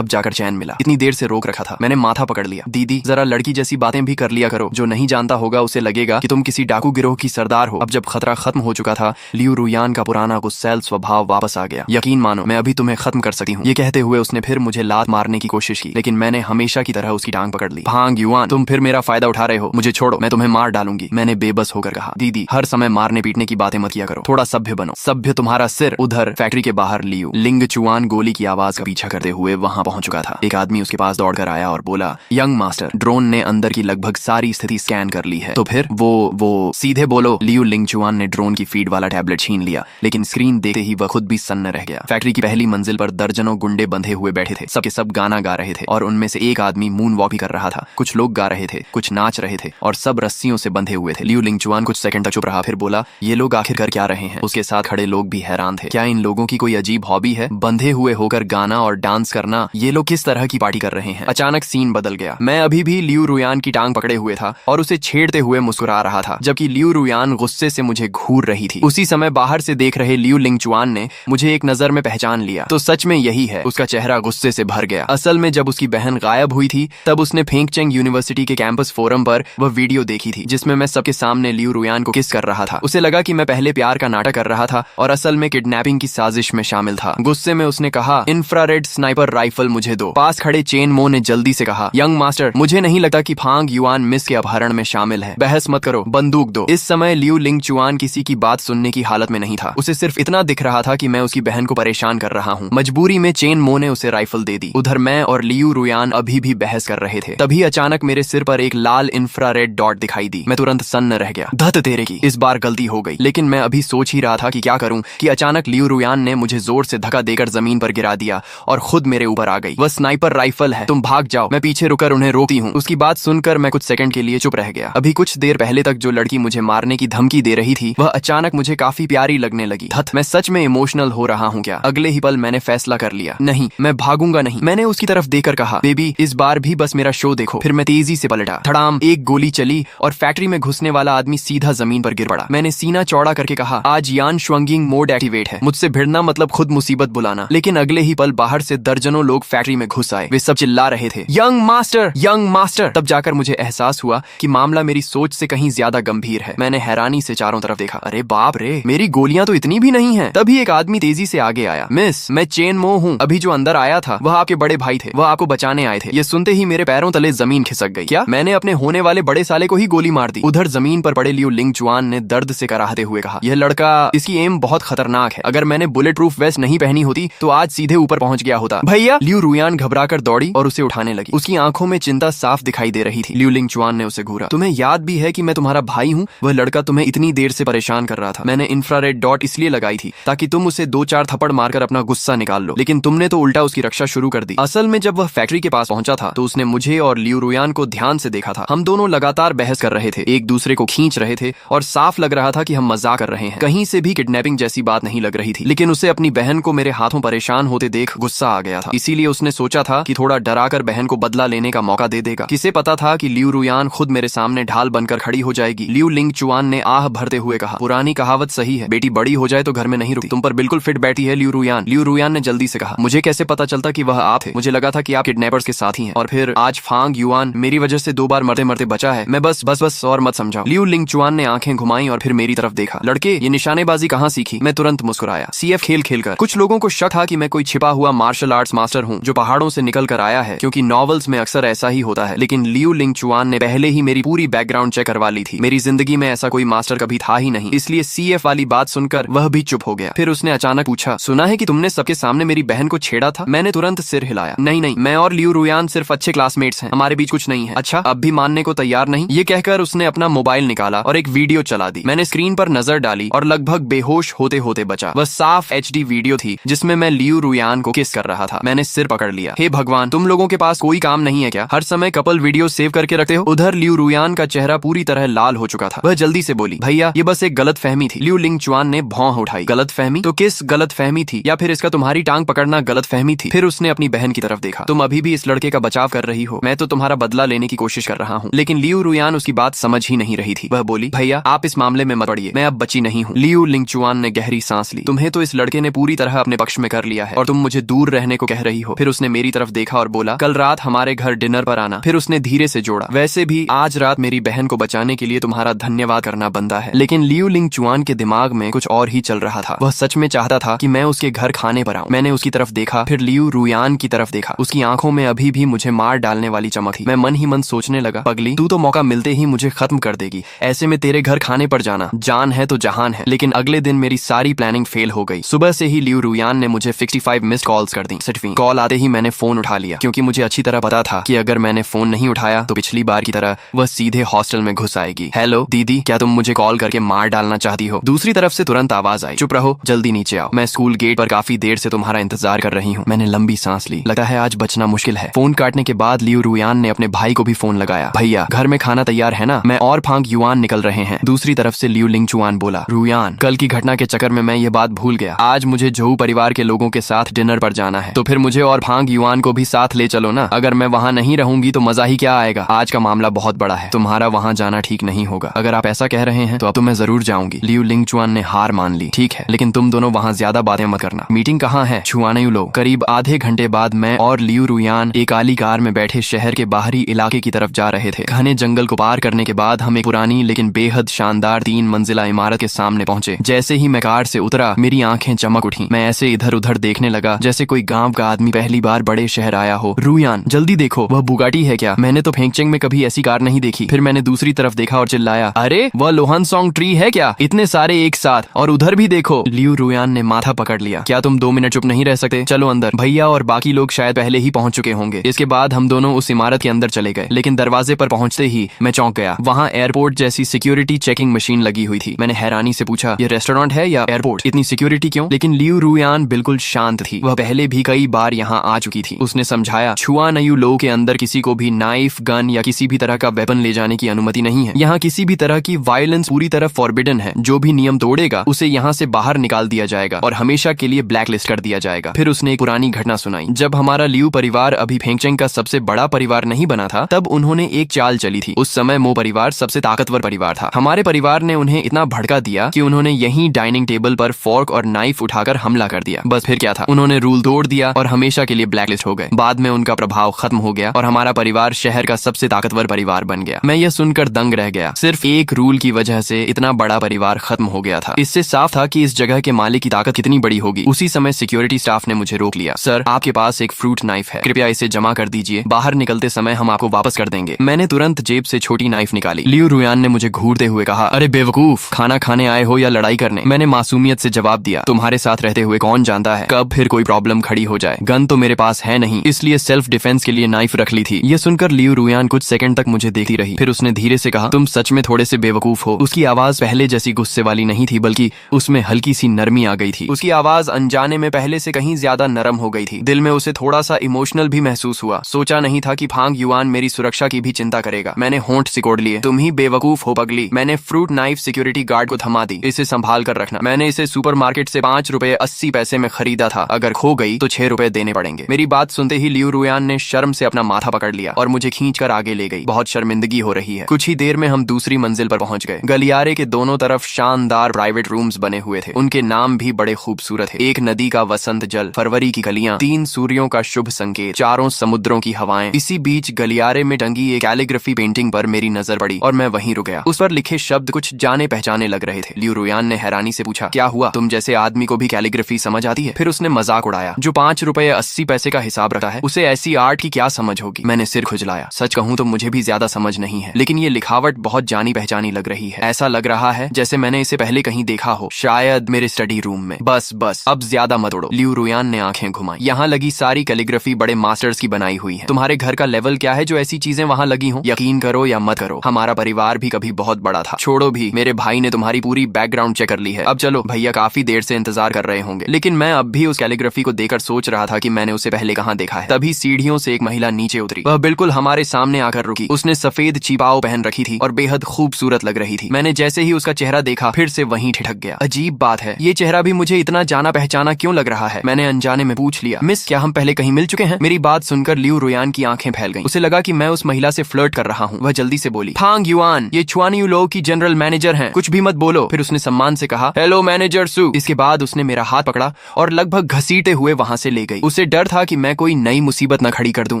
अब जाकर चैन मिला, इतनी देर से रोक रखा था। मैंने माथा पकड़ लिया। दीदी, जरा लड़की जैसी बातें भी कर लिया करो। जो नहीं जानता होगा उसे लगेगा कि तुम किसी डाकू गिरोह की सरदार हो। अब जब खतरा खत्म हो चुका था, लियू रुयान का पुराना गुस्सैल स्वभाव वापस आ गया। यकीन मानो, मैं अभी तुम्हें खत्म कर सकती हूँ। ये कहते हुए उसने फिर मुझे लात मारने की कोशिश की, लेकिन मैंने हमेशा की तरह उसकी टांग पकड़ ली। फांग युआन, तुम फिर मेरा फायदा उठा रहे हो, मुझे छोड़ो, मैं तुम्हें मार डालूंगी। मैंने बेबस होकर कहा, दीदी, हर समय मारने पीटने की बातें मत किया करो, थोड़ा सभ्य बनो। सभ्य तुम्हारा सिर। उधर फैक्ट्री के बाहर लियू लिंग चुआन गोली की आवाज का पीछा करते हुए वहां पहुंच चुका था। एक आदमी उसके पास दौड़कर आया और बोला, यंग मास्टर, ड्रोन ने अंदर की लगभग सारी स्थिति स्कैन कर ली है। तो फिर वो सीधे बोलो। लियू लिंगचुआन ने ड्रोन की फीड वाला टैबलेट छीन लिया, लेकिन स्क्रीन देखते ही वह खुद भी सन्न रह गया। फैक्ट्री की पहली मंजिल पर दर्जनों गुंडे बंधे हुए बैठे थे। सबके सब गाना गा रहे थे और उनमें से एक आदमी मून वॉक भी कर रहा था। कुछ लोग गा रहे थे, कुछ नाच रहे थे और सब रस्सियों से बंधे हुए थे। लियू लिंगचुआन कुछ सेकंड तक चुप रहा, फिर बोला, ये लोग आखिर कर क्या रहे हैं? उसके साथ खड़े लोग भी हैरान थे। क्या इन लोगों की कोई अजीब हॉबी है? बंधे हुए होकर गाना और डांस करना। ये लोग किस तरह की पार्टी कर रहे हैं? अचानक सीन बदल गया। मैं अभी भी लियू रुयान की टांग पकड़े हुए था और उसे छेड़ते हुए मुस्कुरा रहा था, जबकि लियू रुयान गुस्से से मुझे घूर रही थी। उसी समय बाहर से देख रहे लियू लिंगचुआन ने मुझे एक नजर में पहचान लिया। तो सच में यही है। उसका चेहरा गुस्से से भर गया। असल में जब उसकी बहन गायब हुई थी, तब उसने फेंगचेंग यूनिवर्सिटी के कैंपस फोरम पर वह वीडियो देखी थी, जिसमें मैं सबके सामने लियू रुयान को किस कर रहा था। उसे लगा कि मैं पहले प्यार का नाटक कर रहा था और असल में किडनैपिंग की साजिश में शामिल था। गुस्से में उसने कहा, इंफ्रारेड स्नाइपर राइफल मुझे दो। पास खड़े चेन मो ने जल्दी से कहा, यंग मास्टर, मुझे नहीं लगता कि फांग युआन मिस के अपहरण में शामिल है। बहस मत करो, बंदूक दो। इस समय लियू लिंगचुआन किसी की बात सुनने की हालत में नहीं था। उसे सिर्फ इतना दिख रहा था कि मैं उसकी बहन को परेशान कर रहा हूँ। मजबूरी में चेन मो ने उसे राइफल दे दी। उधर मैं और लियू रुयान अभी भी बहस कर रहे थे। तभी अचानक मेरे सिर पर एक लाल इंफ्रारेड डॉट दिखाई दी। मैं तुरंत सन्न रह गया। धत तेरे की, इस बार गलती हो गई। लेकिन मैं अभी सोच ही रहा था कि क्या करूं कि अचानक लियू रुयान ने मुझे जोर से धक्का देकर जमीन पर गिरा दिया और खुद मेरे ऊपर आ गई। वह स्नाइपर राइफल है, तुम भाग जाओ। मैं पीछे रुकर उन्हें रोकती हूँ। उसकी बात सुनकर मैं कुछ सेकंड के लिए चुप रह गया। अभी कुछ देर पहले तक जो लड़की मुझे मारने की धमकी दे रही थी वह अचानक मुझे काफी प्यारी लगने लगी। धत, मैं सच में इमोशनल हो रहा हूँ क्या? अगले ही पल मैंने फैसला कर लिया, नहीं मैं भागूंगा नहीं। मैंने उसकी तरफ देखकर कहा, बेबी इस बार भी बस मेरा शो देखो। फिर मैं तेजी से पलटा, धड़ाम, एक गोली चली और फैक्ट्री में घुसने वाला आदमी सीधा जमीन पर गिर पड़ा। मैंने सीना चौड़ा करके कहा, आज यान श्वंगिंग मोड एक्टिवेट है, मुझसे भिड़ना मतलब खुद मुसीबत बुलाना। लेकिन अगले ही पल बाहर से दर्जनों लोग फैक्ट्री में घुस आए। वे सब चिल्ला रहे थे, यंग मास्टर, यंग मास्टर। तब जाकर मुझे एहसास हुआ कि मामला मेरी सोच से कहीं ज्यादा गंभीर है। मैंने हैरानी से चारों तरफ देखा, अरे बाप रे, मेरी गोलियां तो इतनी भी नहीं है। तभी एक आदमी तेजी से आगे आया, मिस मैं चेन मो हूँ, अभी जो अंदर आया था वह आपके बड़े भाई थे, वह आपको बचाने आए थे। ये सुनते ही मेरे पैरों तले जमीन खिसक गई। क्या? मैंने अपने होने वाले बड़े साले को ही गोली मार दी? उधर जमीन पर पड़े लियू लिंग चुआन ने दर्द से कराहते हुए कहा, यह लड़का, इसकी एम बहुत खतरनाक है। अगर मैंने बुलेट प्रूफ वेस्ट नहीं पहनी होती तो आज सीधे ऊपर पहुंच गया होता। भैया! लियू रुयान घबराकर दौड़ी और उसे उठाने लगी। उसकी आंखों में चिंता साफ दिखाई दे रही थी। लियू लिंग चुआन ने उसे घूरा, तुम्हें याद भी है कि मैं तुम्हारा भाई हूँ? वह लड़का तुम्हें इतनी देर से परेशान कर रहा था। मैंने इंफ्रारेड डॉट इसलिए लगाई थी ताकि तुम उसे 2-4 थप्पड़ मारकर अपना गुस्सा निकाल लो, लेकिन तुमने तो उल्टा उसकी रक्षा शुरू कर दी। असल में जब वह फैक्ट्री के पास पहुंचा था तो उसने मुझे और लियू रुयान को ध्यान से देखा था। हम दोनों लगातार बहस कर रहे थे, एक दूसरे को खींच रहे थे और साफ लग रहा था कि हम मजाक कर रहे हैं। कहीं से भी किडनैपिंग जैसी बात नहीं लग रही थी। लेकिन उसे अपनी बहन को मेरे हाथों परेशान होते देख गुस्सा आ गया था। इसीलिए उसने सोचा था कि थोड़ा डराकर बहन को बदला लेने का मौका दे देगा। किसे पता था कि लियू रुयान खुद मेरे सामने ढाल बनकर खड़ी हो जाएगी। लियू लिंग चुआन ने आह भरते हुए कहा, पुरानी कहावत सही है, बेटी बड़ी हो जाए तो घर में नहीं रुकती। तुम पर बिल्कुल फिट बैठी है लियू रुयान। लियू रुयान ने जल्दी से कहा, मुझे कैसे पता चलता कि वह आप थे? मुझे लगा था कि आप किडनैपर्स के साथी हैं। और फिर आज फांग युआन मेरी वजह से 2 बार मरते मरते बचा है। मैं बस और मत समझाओ। लियू लिंग चुआन ने आंखें घुमाई और फिर मेरी तरफ देखा, लड़के ये निशानेबाजी कहाँ सीखी? मैं तुरंत मुस्कुराया, सीएफ खेल खेलकर। कुछ लोगों को शक था कि मैं कोई छिपा हुआ मार्शल आर्ट्स मास्टर हूँ जो पहाड़ों से निकल कर आया है, क्योंकि नॉवेल्स में अक्सर ऐसा ही होता है। लेकिन लियू लिंग चुआन ने पहले ही मेरी पूरी बैकग्राउंड चेक करवा ली थी। मेरी जिंदगी में ऐसा कोई मास्टर कभी था ही नहीं, इसलिए सीएफ वाली बात सुनकर वह भी चुप हो गया। फिर उसने अचानक पूछा, सुना है कि तुमने सबके सामने मेरी बहन को छेड़ा था? मैंने तुरंत सिर हिलाया, नहीं, मैं और लियू रुयान सिर्फ अच्छे क्लासमेट्स हैं, हमारे बीच कुछ नहीं है। अच्छा, अब भी मानने को तैयार नहीं? ये कहकर उसने अपना मोबाइल निकाला और एक वीडियो चला दी। मैंने स्क्रीन पर नजर डाली और लगभग बेहोश होते होते बचा। वह साफ HD वीडियो थी जिसमें मैं लियू रुयान को किस कर रहा था। मैंने सिर पकड़ लिया, हे भगवान, तुम लोगों के पास कोई काम नहीं है क्या? हर समय कपल वीडियो सेव करके रखते हो? उधर लियू रुयान का चेहरा पूरी तरह लाल हो चुका था। वह जल्दी से बोली, भैया ये बस एक गलत फहमी थी। लियू लिंग चुआन ने भौं उठाई, गलत फहमी? तो किस गलत फहमी थी? या फिर इसका तुम्हारी टांग पकड़ना गलत फहमी थी? फिर उसने अपनी बहन की तरफ देखा, तुम अभी भी इस लड़के का बचाव कर रही हो? मैं तो तुम्हारा बदला लेने की कोशिश कर रहा हूँ। लेकिन लियू रुयान उसकी बात समझ ही नहीं रही थी। वह बोली, भैया आप इस मामले में मत पड़िए, मैं अब बची नहीं हूँ। लियू लिंग चुआन ने गहरी सांस ली, तुम्हें तो इस लड़के ने पूरी तरह अपने पक्ष में कर लिया है और तुम मुझे दूर रहने को कह रही हो। फिर उसने मेरी तरफ देखा और बोला, कल रात हमारे घर डिनर पर आना। फिर उसने धीरे से जोड़ा, वैसे भी आज रात मेरी बहन को बचाने के लिए तुम्हारा धन्यवाद करना बनता है। लेकिन लियू लिंग चुआन के दिमाग में कुछ और ही चल रहा था। वह सच में चाहता था कि मैं उसके घर खाने पर आऊं। मैंने उसकी तरफ देखा, फिर लियू रुयान की तरफ देखा। उसकी आंखों में अभी भी मुझे मार डालने वाली चमक थी। मैं मन ही मन सोचने लगा, पगली तू तो मौका मिलते ही मुझे खत्म कर देगी, ऐसे में तेरे घर खाने पर जाना जान है तो जहान है। लेकिन अगले दिन मेरी सारी प्लानिंग फेल हो गई। सुबह से ही लियू रुयान ने मुझे 65 मिस्ड कॉल्स कर दी। 60वीं कॉल आते ही मैंने फोन उठा लिया, क्योंकि मुझे अच्छी तरह पता था कि अगर मैंने फोन नहीं उठाया तो पिछली बार की तरह वह सीधे हॉस्टल में घुस आएगी। हेलो दीदी, क्या तुम मुझे कॉल करके मार डालना चाहती हो? दूसरी तरफ से तुरंत आवाज आई, चुप रहो, जल्दी नीचे आओ, मैं स्कूल गेट पर काफी देर से तुम्हारा इंतजार कर रही हूँ। मैंने लंबी सांस ली, लगता है आज बचना मुश्किल है। फोन काटने के बाद लियू रुयान ने अपने भाई को भी फोन लगाया, भैया घर में खाना तैयार है ना? मैं और फांग युआन निकल रहे हैं। दूसरी तरफ से लियू लिंग चुआन बोला, रुयान कल की घटना के चक्कर में मैं ये बात भूल गया, आज मुझे जोऊ परिवार के लोगों के साथ डिनर पर जाना है, तो फिर मुझे और फांग युआन को भी साथ ले चलो ना। अगर मैं वहाँ नहीं रहूंगी तो मजा ही क्या आएगा। आज का मामला बहुत बड़ा है, तुम्हारा वहाँ जाना ठीक नहीं होगा। अगर आप ऐसा कह रहे हैं तो अब तो मैं जरूर जाऊंगी। लियू लिंग चुआन ने हार मान ली, ठीक है, लेकिन तुम दोनों वहाँ ज्यादा बातें मत करना। मीटिंग कहाँ है? छुआने लो। करीब आधे घंटे बाद मैं और लियू रुयान एक काली कार में बैठे शहर के बाहरी इलाके की तरफ जा रहे थे। घने जंगल को पार करने के बाद हम एक पुरानी लेकिन बेहद शानदार 3 मंजिला इमारत के सामने पहुंचे। जैसे ही मैं कार से उतरा मेरी आंखें चमक उठी। मैं ऐसे इधर उधर देखने लगा जैसे कोई गांव का आदमी पहली बार बड़े शहर आया हो। रुयान जल्दी देखो, वह बुगाटी है क्या? मैंने तो फेंगचेंग में कभी ऐसी कार नहीं देखी। फिर मैंने दूसरी तरफ देखा और चिल्लाया, अरे वह लोहन सॉन्ग ट्री है क्या? इतने सारे एक साथ, और उधर भी देखो। लियू रुयान ने माथा पकड़ लिया, क्या तुम 2 मिनट चुप नहीं रह सकते? चलो अंदर, भैया और बाकी लोग शायद पहले ही पहुंच चुके होंगे। इसके बाद हम दोनों उस इमारत के अंदर चले गए, लेकिन दरवाजे पर पहुंचते ही मैं चौंक गया। वहाँ एयरपोर्ट जैसी सिक्योरिटी चेकिंग मशीन लगी हुई थी। मैंने हैरानी से पूछा, ये रेस्टोरेंट है या एयरपोर्ट? इतनी सिक्योरिटी क्यों? लेकिन लियू रुयान बिल्कुल शांत थी। वह पहले भी कई बार यहाँ आ चुकी थी। उसने समझाया छुआनयू लो के अंदर किसी को भी नाइफ, गन या किसी भी तरह का वेपन ले जाने की अनुमति नहीं है। यहाँ किसी भी तरह की वायलेंस पूरी तरह फॉरबिडन है। जो भी नियम तोड़ेगा उसे यहाँ से बाहर निकाल दिया जाएगा और हमेशा के लिए ब्लैक लिस्ट कर दिया जाएगा। फिर उसने एक पुरानी घटना सुनाई। जब हमारा लियू परिवार अभी फेंगचेंग का सबसे बड़ा परिवार नहीं बना था, तब उन्होंने एक चाल चली थी। उस समय मो परिवार सबसे ताकतवर परिवार था। हमारे परिवार ने उन्हें इतना भड़का दिया कि उन्होंने यहीं डाइनिंग टेबल पर फोर्क और नाइफ उठाकर हमला कर दिया। बस फिर क्या था, उन्होंने रूल तोड़ दिया और हमेशा के लिए ब्लैकलिस्ट हो गए। बाद में उनका प्रभाव खत्म हो गया और हमारा परिवार शहर का सबसे ताकतवर परिवार बन गया। मैं यह सुनकर दंग रह गया। सिर्फ एक रूल की वजह से इतना बड़ा परिवार खत्म हो गया था। इससे साफ था कि इस जगह के मालिक की ताकत कितनी बड़ी होगी। उसी समय सिक्योरिटी स्टाफ ने मुझे रोक लिया। सर, आपके पास एक फ्रूट नाइफ है, कृपया इसे जमा कर दीजिए। बाहर निकलते समय हम आपको वापस कर देंगे। मैंने तुरंत जेब से छोटी नाइफ निकाली। लियू रुयान ने मुझे घूरते हुए कहा, अरे बेवकूफ, खाना खाने आए हो या लड़ाई करने? मैंने मासूमियत से जवाब दिया, तुम्हारे साथ रहते हुए कौन जानता है कब फिर कोई प्रॉब्लम खड़ी हो जाए। गन तो मेरे पास है नहीं, इसलिए सेल्फ डिफेंस के लिए नाइफ रख ली थी। यह सुनकर लियू रुयान कुछ सेकंड तक मुझे देखती रही। फिर उसने धीरे से कहा, तुम सच में थोड़े से बेवकूफ हो। उसकी आवाज पहले जैसी गुस्से वाली नहीं थी, बल्कि उसमें हल्की सी नरमी आ गई थी। उसकी आवाज अनजाने में पहले से कहीं ज्यादा नरम हो गई थी। दिल में उसे थोड़ा सा इमोशनल भी महसूस हुआ। सोचा नहीं था कि फांग युआन मेरी सुरक्षा की भी चिंता करेगा। मैंने होंठ सिकोड़ लिए। तुम ही बेवकूफ हो पगली। मैंने फ्रूट नाइफ सिक्योरिटी गार्ड को थमा दी। इसे संभाल कर रखना। मैंने इसे सुपरमार्केट से 5 रुपए 80 पैसे में खरीदा था। अगर खो गई तो 6 रुपए देने पड़ेंगे। मेरी बात सुनते ही लियू रुयान ने शर्म से अपना माथा पकड़ लिया और मुझे खींचकर आगे ले गई। बहुत शर्मिंदगी हो रही है। कुछ ही देर में हम दूसरी मंजिल पर पहुंच गए। गलियारे के दोनों तरफ शानदार प्राइवेट रूम्स बने हुए थे। उनके नाम भी बड़े खूबसूरत थे। एक नदी का वसंत जल, फरवरी की गलियां, 3 सूर्यों का शुभ संकेत, चारों समुद्रों की हवाएं। इसी बीच गलियारे में टंगी एक कैलीग्राफी पेंटिंग पर मेरी नजर पड़ी और मैं वहीं रुक गया। उस पर लिखे शब्द कुछ जाने पहचाने लग रहे थे। लियू रुयान ने हैरानी से पूछा, क्या हुआ? तुम जैसे आदमी को भी कैलीग्राफी समझ आती है? फिर उसने मजाक उड़ाया, जो 5 रुपए 80 पैसे का हिसाब रखता है उसे ऐसी आर्ट की क्या समझ होगी? मैंने सिर खुजलाया। सच कहूं तो मुझे भी ज्यादा समझ नहीं है, लेकिन ये लिखावट बहुत जानी पहचानी लग रही है। ऐसा लग रहा है जैसे मैंने इसे पहले कहीं देखा हो, शायद मेरे स्टडी रूम में। बस अब ज्यादा मत उड़ो। लियू रुयान ने आंखें घुमाई। यहाँ लगी सारी कैलीग्राफी बड़े मास्टर्स की बनाई हुई है। तुम्हारे घर का लेवल क्या है जो ऐसी चीजें वहाँ लगी हो? यकीन करो या मत करो, हमारा परिवार भी कभी बहुत बड़ा था। छोड़ो भी, मेरे भाई ने तुम्हारी पूरी बैकग्राउंड चेक कर ली है। अब चलो, भैया काफी देर से इंतजार कर रहे होंगे। लेकिन मैं अब भी उस कैलीग्राफी को देखकर सोच रहा था कि मैंने उसे पहले कहाँ देखा है। तभी सीढ़ियों से एक महिला नीचे उतरी। वह बिल्कुल हमारे सामने आकर रुकी। उसने सफेद चिपाओ पहन रखी थी और बेहद खूबसूरत लग रही थी। मैंने जैसे ही उसका चेहरा देखा, फिर से वहीं ठिठक गया। अजीब बात है, ये चेहरा भी मुझे इतना जाना पहचाना क्यों लग रहा है? मैंने अनजाने में पूछ लिया, मिस, क्या हम पहले कहीं मिल चुके हैं? मेरी बात सुनकर लियू रुयान की आंखें फैल गईं। उसे लगा कि मैं उस महिला से फ्लर्ट कर रहा हूँ। वह जल्दी से बोली, फांग युआन, ये छुआनयू लो की जनरल मैनेजर हैं, कुछ भी मत बोलो। फिर उसने सम्मान से कहा, हेलो मैनेजर सू। इसके बाद उसने मेरा हाथ पकड़ा और लगभग घसीटे हुए वहां से ले गई। उसे डर था कि मैं कोई नई मुसीबत न खड़ी कर दूं।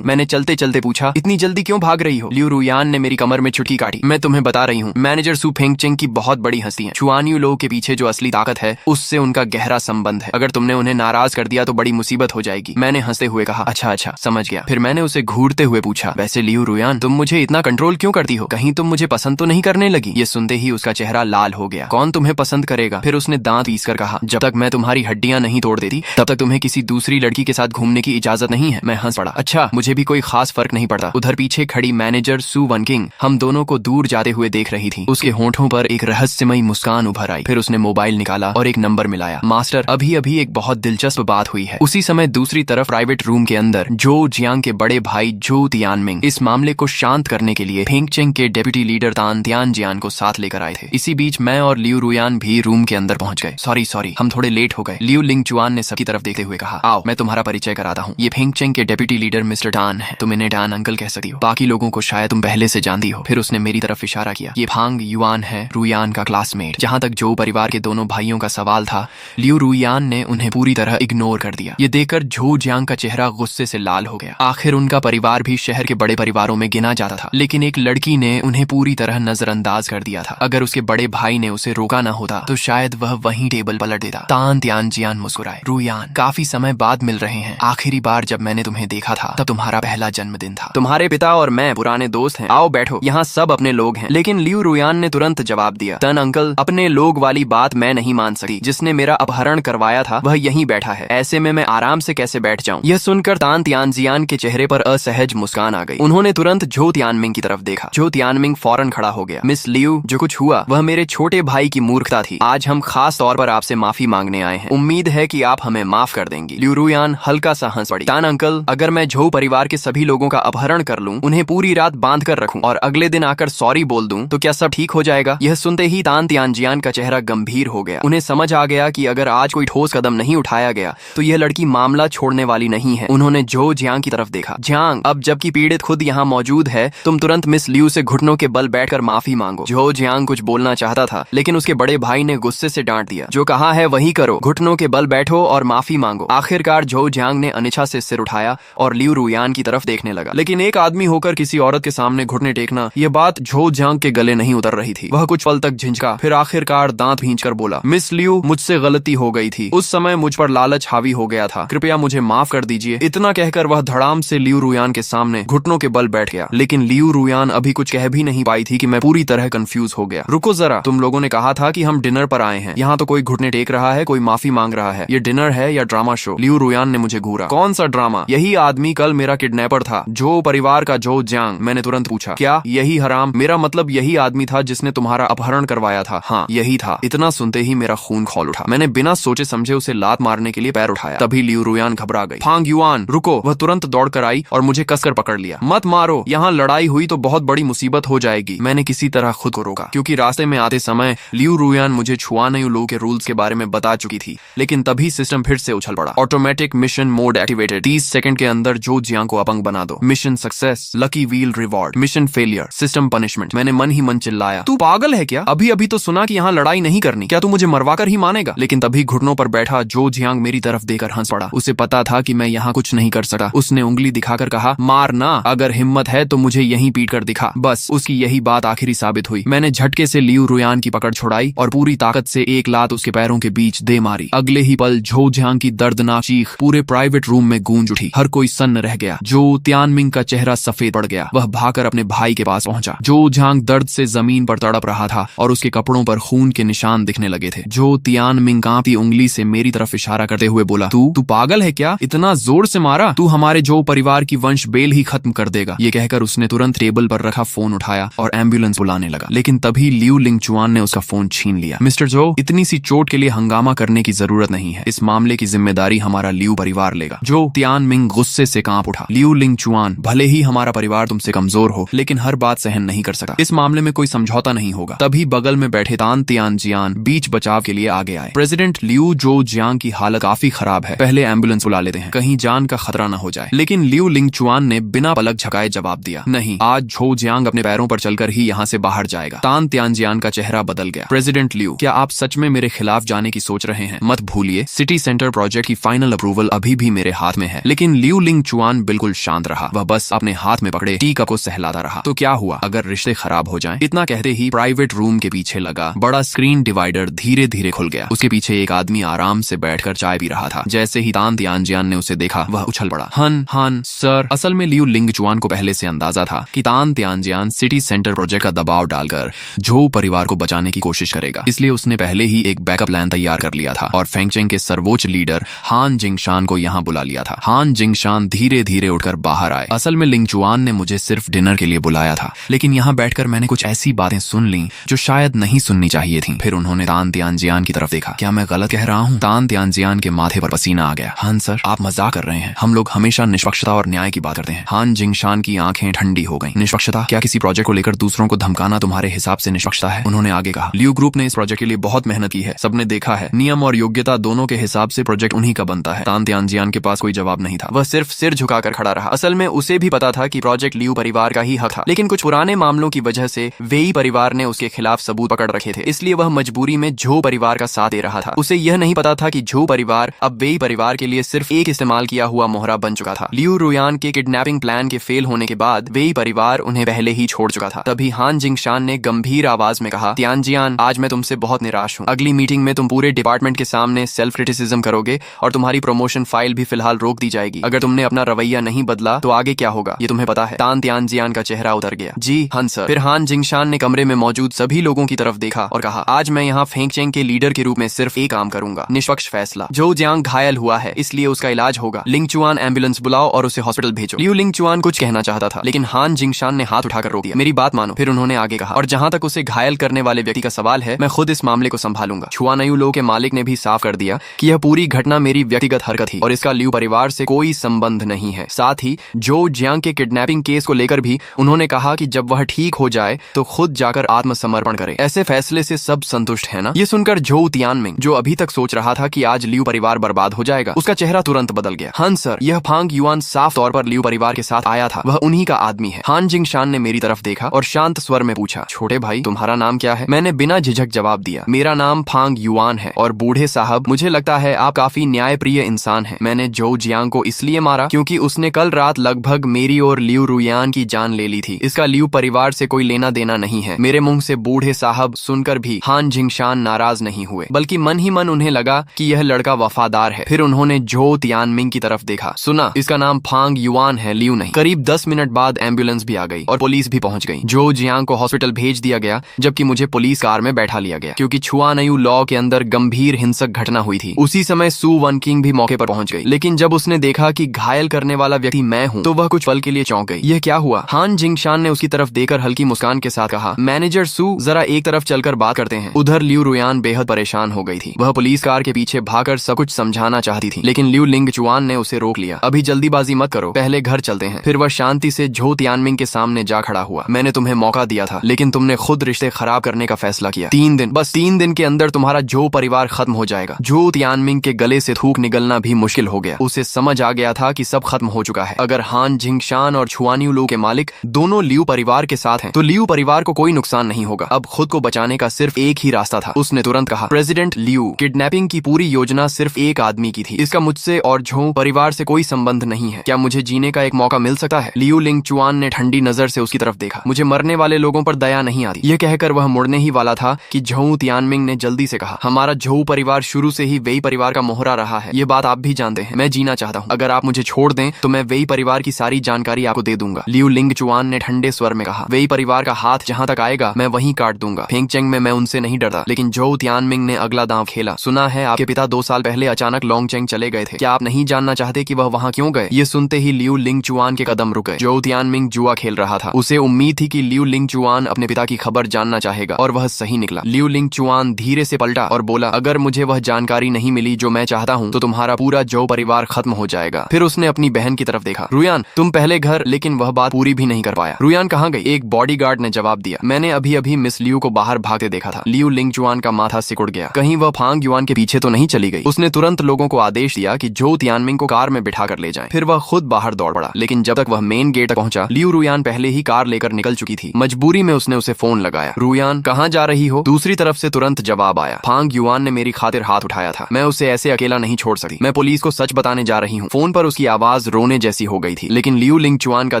मैंने चलते चलते पूछा, इतनी जल्दी क्यों भाग रही हो? लियू रुयान ने मेरी कमर में चुटकी काटी। मैं तुम्हें बता रही हूँ, मैनेजर सू फेंगचेंग की बहुत बड़ी हस्ती है। छुआनयू लो के पीछे जो असली ताकत है, उससे उनका गहरा संबंध है। अगर तुमने उन्हें नाराज कर दिया तो बड़ी मुसीबत हो जाएगी। मैंने हंसते हुए कहा, अच्छा समझ गया। फिर मैंने उसे घूरते हुए पूछा, वैसे लियू रुयान, तुम मुझे इतना कंट्रोल क्यों करती हो? कहीं तुम मुझे पसंद तो नहीं करने लगी? ये सुनते ही उसका चेहरा लाल हो गया। कौन तुम्हें पसंद करेगा? फिर उसने दांत पीसकर कहा, जब तक मैं तुम्हारी हड्डियां नहीं तोड़ देती तब तक तुम्हें किसी दूसरी लड़की के साथ घूमने की इजाजत नहीं है। मैं हंस पड़ा। अच्छा, मुझे भी कोई खास फर्क नहीं पड़ता। उधर पीछे खड़ी मैनेजर सू वनकिंग हम दोनों को दूर जाते हुए देख रही थी। उसके होंठों पर एक रहस्यमयी मुस्कान उभर आई। फिर उसने मोबाइल निकाला और एक नंबर मिलाया। मास्टर, अभी अभी एक बहुत दिलचस्प बात हुई है। उसी समय दूसरी तरफ प्राइवेट रूम के अंदर जो जियांग के बड़े भाई जो तियानमिंग इस मामले को शांत करने के लिए फेंगचेंग के डेप्यूटी लीडर तान तियानजियान को साथ लेकर आए थे। इसी बीच मैं और लियू रुयान भी रूम के अंदर पहुंच गए। सॉरी, हम थोड़े लेट हो गए। लियू लिंगचुआन ने सबकी तरफ देखते हुए कहा, आओ मैं तुम्हारा परिचय कराता हूँ। ये फेंगचेंग के डेप्यूटी लीडर मिस्टर टान है। तुम इन्हें टान अंकल कह सकती हो। बाकी लोगों को शायद तुम पहले से जानती हो। फिर उसने मेरी तरफ इशारा किया। ये फांग युआन है, रुयान का क्लासमेट। जहाँ तक जो परिवार के दोनों भाइयों का सवाल था, लियू रुयान ने उन्हें पूरी तरह इग्नोर कर दिया। ये देखकर झो जियांग का चेहरा गुस्से से लाल हो गया। आखिर उनका परिवार भी शहर के बड़े परिवारों में गिना जाता था, लेकिन एक लड़की ने उन्हें पूरी तरह नजरअंदाज कर दिया था। अगर उसके बड़े भाई ने उसे रोका न होता तो शायद वह वहीं टेबल पलट देता। तान तियानजियान मुस्कुराए। रुयान, काफी समय बाद मिल रहे हैं। आखिरी बार जब मैंने तुम्हें देखा था तब तुम्हारा पहला जन्मदिन था। तुम्हारे पिता और मैं पुराने दोस्त हैं। आओ बैठो, यहाँ सब अपने लोग हैं। लेकिन लियू रुयान ने तुरंत जवाब दिया, तन अंकल, अपने लोग वाली बात मैं नहीं मान सकती। जिसने मेरा अपहरण करवाया था वह यहीं बैठा है। ऐसे में मैं आराम से कैसे बैठ जाऊं? यह सुनकर तान तियानजियान के चेहरे पर असहज मुस्कान आ गई। उन्होंने तुरंत झो तियानमिंग की तरफ देखा। झो तियानमिंग फौरन खड़ा हो गया। मिस लियू, जो कुछ हुआ वह मेरे छोटे भाई की मूर्खता थी। आज हम खास तौर पर आपसे माफी मांगने आए हैं। उम्मीद है कि आप हमें माफ कर देंगी। लियू रुयान हल्का सा हंस पड़ी। तान अंकल, अगर मैं झो परिवार के सभी लोगों का अपहरण कर लूं, उन्हें पूरी रात बांध कर रखूं और अगले दिन आकर सॉरी बोल दूं, तो क्या सब ठीक हो जाएगा? यह सुनते ही तान तियानजियान का चेहरा गंभीर हो गया। उन्हें समझ आ गया कि अगर आज कोई ठोस कदम नहीं उठाया गया तो यह लड़की मामला छोड़ने वाली नहीं है। उन्होंने झो जियांग की तरफ देखा। जियांग, अब जबकि पीड़ित खुद यहाँ मौजूद है, तुम तुरंत मिस लियू से घुटनों के बल बैठकर माफी मांगो। झो जियांग कुछ बोलना चाहता था, लेकिन उसके बड़े भाई ने गुस्से से डांट दिया। जो कहा है वही करो, घुटनों के बल बैठो और माफी मांगो। आखिरकार झो जियांग ने अनिच्छा से सिर उठाया और लियू रुयान की तरफ देखने लगा। लेकिन एक आदमी होकर किसी औरत के सामने घुटने टेकना, यह बात झो जियांग के गले नहीं उतर रही थी। वह कुछ पल तक झिझका, फिर आखिरकार दांत भींचकर बोला, मिस लियू, मुझसे गलती हो गई थी। उस समय मुझ पर लालच हावी हो गया था, कृपया मुझे माफ कर दीजिए। इतना कहकर वह धड़ाम से लियू रुयान के सामने घुटनों के बल बैठ गया। लेकिन लियू रुयान अभी कुछ कह भी नहीं पाई थी कि मैं पूरी तरह कंफ्यूज हो गया। रुको जरा, तुम लोगों ने कहा था कि हम डिनर पर आए हैं। यहाँ तो कोई घुटने टेक रहा है, कोई माफी मांग रहा है। ये डिनर है या ड्रामा शो? लियू रुयान ने मुझे घूरा। कौन सा ड्रामा? यही आदमी कल मेरा किडनैपर था, झो परिवार का झो जियांग। मैंने तुरंत पूछा, क्या यही हराम? मेरा मतलब यही आदमी था जिसने तुम्हारा अपहरण करवाया था? हाँ, यही था। इतना सुनते ही मेरा खून खौल उठा। मैंने बिना सोचे समझे उसे लात मारने के लिए पैर उठाया। तभी लियू रुयान घबरा गई। फांग युआन, रुको! वह तुरंत दौड़कर आई और मुझे कसकर पकड़ लिया। मत मारो, यहाँ लड़ाई हुई तो बहुत बड़ी मुसीबत हो जाएगी। मैंने किसी तरह खुद को रोका, क्योंकि रास्ते में आते समय लियू रुयान मुझे छुआनेयू के रूल्स के बारे में बता चुकी थी। लेकिन तभी सिस्टम फिर से उछल पड़ा। Automatic mission mode activated. 30 second के अंदर झो जियांग को अपंग बना दो। Mission success, lucky wheel reward. Mission failure, system punishment. मैंने मन ही मन चिल्लाया, तू पागल है क्या? अभी अभी तो सुना कि यहाँ लड़ाई नहीं करनी। क्या तू मुझे मरवाकर ही मानेगा? लेकिन तभी घुटनों पर बैठा झो जियांग मेरी तरफ देकर हंस पड़ा। उसे पता था कि मैं यहाँ कुछ नहीं कर सकता। उसने उंगली दिखाकर कहा, मारना, अगर हिम्मत है तो मुझे यहीं पीट कर दिखा। बस उसकी यही बात आखिरी साबित हुई। मैंने झटके से लियू रुयान की पकड़ छुड़ाई और पूरी ताकत से एक लात उसके पैरों के बीच दे मारी। अगले ही पल झो जियांग की दर्दनाक चीख पूरे प्राइवेट रूम में गूंज उठी। हर कोई सन्न रह गया। जो तियानमिंग का चेहरा सफेद पड़ गया। वह भागकर अपने भाई के पास पहुंचा। जो जियांग दर्द से जमीन पर तड़प रहा था और उसके कपड़ों पर खून के निशान दिखने लगे थे। जो तियानमिंग कांपती उंगली से मेरी तरफ इशारा करते हुए बोला, तू पागल है क्या? इतना जोर से मारा? तू हमारे जो परिवार की वंश बेल ही खत्म कर देगा। ये कहकर उसने तुरंत टेबल पर रखा फोन उठाया और एम्बुलेंस बुलाने लगा। लेकिन तभी लियू लिंगचुआन ने उसका फोन छीन लिया। मिस्टर जो, इतनी सी चोट के लिए हंगामा करने की जरूरत नहीं है। इस मामले की जिम्मेदारी हमारा लियू परिवार लेगा। जो तियानमिंग गुस्से से कांप उठा। लियू लिंगचुआन, भले ही हमारा परिवार तुमसे कमजोर हो, लेकिन हर बात सहन नहीं कर सकता। इस मामले में कोई समझौता नहीं होगा। तभी बगल में बैठे तान तियानजियान बीच बचाव के लिए आगे आए। प्रेसिडेंट लियू जो जियांग की हालत काफी खराब है, पहले एम्बुलेंस बुला लेते हैं, कहीं जान का खतरा न हो जाए। लेकिन लियू लिंगचुआन ने बिना पलक झपकाए जवाब दिया, नहीं, आज झो जियांग अपने पैरों पर चलकर ही यहाँ से बाहर जाएगा। तान तियानजियान का चेहरा बदल गया। प्रेसिडेंट लियू, क्या आप सच में मेरे खिलाफ जाने की सोच रहे हैं? मत भूलिए, सिटी सेंटर प्रोजेक्ट की फाइनल अप्रूवल अभी भी मेरे हाथ में है। लेकिन लियू लिंगचुआन बिल्कुल शांत रहा। वह बस अपने हाथ में पकड़े टी कप को सहलाता रहा। तो क्या हुआ अगर रिश्ते खराब हो जाएं? इतना कहते ही प्राइवेट रूम के पीछे लगा बड़ा स्क्रीन डिवाइडर धीरे धीरे खुल गया। उसके पीछे एक आदमी आराम से बैठकर चाय पी रहा था। जैसे ही तान तियानजियान ने उसे देखा, वह उछल पड़ा। हन सर। असल में लियू लिंगचुआन को पहले से अंदाजा था कि तान तियानजियान सिटी सेंटर प्रोजेक्ट का दबाव डालकर झो परिवार को बचाने की कोशिश करेगा। इसलिए उसने पहले ही एक बैकअप प्लान तैयार कर लिया था और फेंगचेंग के सर्वोच्च लीडर हान जिंगशान को यहाँ बुला लिया था। हान जिंगशान धीरे धीरे उठकर बाहर आए। असल में लिंगचुआन ने मुझे सिर्फ डिनर के लिए बुलाया था, लेकिन यहाँ बैठकर मैंने कुछ ऐसी बातें सुन ली जो शायद नहीं सुननी चाहिए थी। फिर उन्होंने तान तियानजियान की तरफ देखा। क्या मैं गलत कह रहा हूँ? तान तियानजियान के माथे पर पसीना आ गया। हान सर, आप मजाक कर रहे हैं। हम लोग हमेशा निष्पक्षता और न्याय की बात करते हैं। हान जिंगशान की आंखें ठंडी हो गईं। निष्पक्षता? क्या किसी प्रोजेक्ट को लेकर दूसरों को धमकाना तुम्हारे हिसाब से निष्पक्षता है? उन्होंने आगे कहा, लियू ग्रुप ने इस प्रोजेक्ट के लिए बहुत मेहनत की है, सबने देखा है। नियम और योग्यता दोनों के हिसाब से प्रोजेक्ट उन्हीं का बनता है। तान तियानजियान के पास कोई जवाब नहीं था। वह सिर्फ सिर झुकाकर खड़ा रहा। असल में उसे भी पता था कि प्रोजेक्ट लियू परिवार का ही हक था, लेकिन कुछ पुराने मामलों की वजह से वेई परिवार ने उसके खिलाफ सबूत पकड़ रखे थे। इसलिए वह मजबूरी में झो परिवार का साथ दे रहा था। उसे यह नहीं पता था कि झो परिवार अब वेई परिवार के लिए सिर्फ एक इस्तेमाल किया हुआ मोहरा बन चुका था। लियू रुयान के किडनैपिंग प्लान के फेल होने के बाद वेई परिवार उन्हें पहले ही छोड़ चुका था। तभी हान जिंगशान ने गंभीर आवाज में कहा, तियानजियान, आज मैं तुमसे बहुत निराश हूँ। अगली मीटिंग में तुम पूरे डिपार्टमेंट के सामने सेल्फ क्रिटिसिज्म करोगे और तुम्हारी प्रमोशन फाइल भी फिलहाल रोक दी जाएगी। अगर तुमने अपना रवैया नहीं बदला तो आगे क्या होगा ये तुम्हें पता है। तान तियानजियान का चेहरा उतर गया। जी हां सर। फिर हान जिंगशान ने कमरे में मौजूद सभी लोगों की तरफ देखा और कहा, आज मैं यहाँ फेंगचेंग के लीडर के रूप में सिर्फ एक काम करूंगा, निष्पक्ष फैसला। झो जियांग घायल हुआ है, इसलिए उसका इलाज होगा। लिंगचुआन, एम्बुलेंस बुलाओ और उसे हॉस्पिटल भेजो। लियू लिंगचुआन कुछ कहना चाहता था, लेकिन हान जिंगशान ने हाथ उठाकर रोक दिया। मेरी बात मानो। फिर उन्होंने आगे कहा, और जहां तक उसे घायल करने वाले व्यक्ति का सवाल है, मैं खुद इस मामले को संभालूंगा। छुआनेयू लो के मालिक ने भी साफ कर दिया कि यह पूरी घटना मेरी व्यक्तिगत हरकत थी। और इसका लियू परिवार से कोई संबंध नहीं है। साथ ही जो जियांग के किडनैपिंग केस को लेकर भी उन्होंने कहा कि जब वह ठीक हो जाए तो खुद जाकर आत्मसमर्पण करे। ऐसे फैसले से सब संतुष्ट है ना? ये सुनकर झोउ तियानमिंग, जो अभी तक सोच रहा था कि आज लियू परिवार बर्बाद हो जाएगा, उसका चेहरा तुरंत बदल गया। हां सर, यह फांग युआन साफ तौर पर लियू परिवार के साथ आया था, वह उन्हीं का आदमी है। हान जिंगशान ने मेरी तरफ देखा और शांत स्वर में पूछा, छोटे भाई तुम्हारा नाम क्या है? मैंने बिना झिझक जवाब दिया, मेरा नाम फांग युआन है। और बूढ़े साहब, मुझे लगता है आप काफी न्यायप्रिय इंसान हैं। मैंने झोउ जियांग को इसलिए मारा क्योंकि उसने कल रात लगभग मेरी और लियू रुयान की जान ले ली थी। इसका लियू परिवार से कोई लेना देना नहीं है। मेरे मुंह से बूढ़े साहब सुनकर भी हान जिंगशान नाराज नहीं हुए, बल्कि मन ही मन उन्हें लगा कि यह लड़का वफादार है। फिर उन्होंने झोउ तियानमिंग की तरफ देखा। सुना, इसका नाम फांग युआन है, लियू नहीं। करीब 10 मिनट बाद एम्बुलेंस भी आ गई और पुलिस भी पहुंच गई। झोउ जियांग को हॉस्पिटल भेज दिया गया, जबकि मुझे पुलिस कार में बैठा लिया गया क्योंकि छुआनयू लॉ के अंदर गंभीर हिंसक घटना हुई थी। उसी समय सु वनकिंग भी मौके पर पहुंच गई, लेकिन जब उसने देखा कि घायल करने वाला व्यक्ति मैं हूं तो वह कुछ पल के लिए चौंक गई। यह क्या हुआ? हान जिंगशान ने उसकी तरफ देकर हल्की मुस्कान के साथ कहा, मैनेजर सु, जरा एक तरफ चलकर बात करते हैं। उधर लियू रुयान बेहद परेशान हो गई थी। वह पुलिस कार के पीछे भागकर सब कुछ समझाना चाहती थी, लेकिन लियू लिंगचुआन ने उसे रोक लिया। अभी जल्दीबाजी मत करो, पहले घर चलते हैं। फिर वह शांति से झोउ तियानमिंग के सामने जा खड़ा हुआ। मैंने तुम्हें मौका दिया था, लेकिन तुमने खुद रिश्ते खराब करने का फैसला किया। 3 दिन, बस 3 दिन के अंदर तुम्हारा झोउ परिवार खत्म हो जाएगा। झोउ तियानमिंग के गले से थूक निकलना भी मुश्किल हो गया। उसे समझ आ गया था कि सब खत्म हो चुका है। अगर हान जिंगशान और छुआनयू लो के मालिक दोनों लियू परिवार के साथ हैं, तो लियू परिवार को कोई नुकसान नहीं होगा। अब खुद को बचाने का सिर्फ एक ही रास्ता था। उसने तुरंत कहा, प्रेसिडेंट लियू, किडनैपिंग की पूरी योजना सिर्फ एक आदमी की थी। इसका मुझसे और झोउ परिवार से कोई संबंध नहीं है। क्या मुझे जीने का एक मौका मिल सकता है? लियू लिंगचुआन ने ठंडी नजर से उसकी तरफ देखा। मुझे मरने वाले लोगों पर दया नहीं आती। यह कहकर वह मुड़ने ही वाला था कि झोउ तियानमिंग ने जल्दी से कहा, हमारा झोउ परिवार शुरू से ही वेई परिवार का मोहरा रहा है। ये बात आप भी जानते हैं। मैं जीना चाहता हूँ। अगर आप मुझे छोड़ दें तो मैं वेई परिवार की सारी जानकारी आपको दे दूंगा। लियू लिंगचुआन ने ठंडे स्वर में कहा, वेई परिवार का हाथ जहां तक आएगा मैं वहीं काट दूंगा। फेंगचेंग में मैं उनसे नहीं डरता, लेकिन झोउ तियानमिंग ने अगला दांव खेला। सुना है आपके पिता 2 साल पहले अचानक लोंगचेंग चले गए थे। क्या आप नहीं जानना चाहते कि वह वहां क्यों गए? ये सुनते ही लियू लिंगचुआन के कदम रुक गए। झोउ तियानमिंग जुआ खेल रहा था। उसे उम्मीद थी कि लियू लिंगचुआन अपने पिता की खबर जानना चाहेगा, और वह सही निकला। लियू लिंगचुआन धीरे से पलटा और बोला, अगर मुझे वह जानकारी नहीं मिली जो मैं चाहता हूँ तो तुम्हारा पूरा झोउ परिवार खत्म हो जाएगा। फिर उसने अपनी बहन की तरफ देखा, रुयान तुम पहले घर, लेकिन वह बात पूरी भी नहीं कर पाया। रुयान कहाँ गई? एक बॉडीगार्ड ने जवाब दिया, मैंने अभी अभी मिस लियू को बाहर भागते देखा था। लियू लिंगचुआन का माथा सिकुड़ गया। कहीं वह फांग युआन के पीछे तो नहीं चली गई? उसने तुरंत लोगों को आदेश दिया कि झोउ तियानमिंग को कार में बिठा कर ले जाएं। फिर वह खुद बाहर दौड़ पड़ा, लेकिन जब तक वह मेन गेट तक पहुंचा, लियू रुयान पहले ही कार लेकर निकल चुकी थी। मजबूरी में उसने उसे फोन लगाया, रुयान कहाँ जा रही हो? दूसरी तरफ से तुरंत जवाब आया, फांग युआन ने मेरी खातिर हाथ उठाया था, मैं उसे ऐसे अकेला नहीं छोड़ सकती। मैं पुलिस को सच बताने जा रही हूँ। फोन पर उसकी आवाज रोने जैसी हो गई थी, लेकिन लियू लिंगचुआन का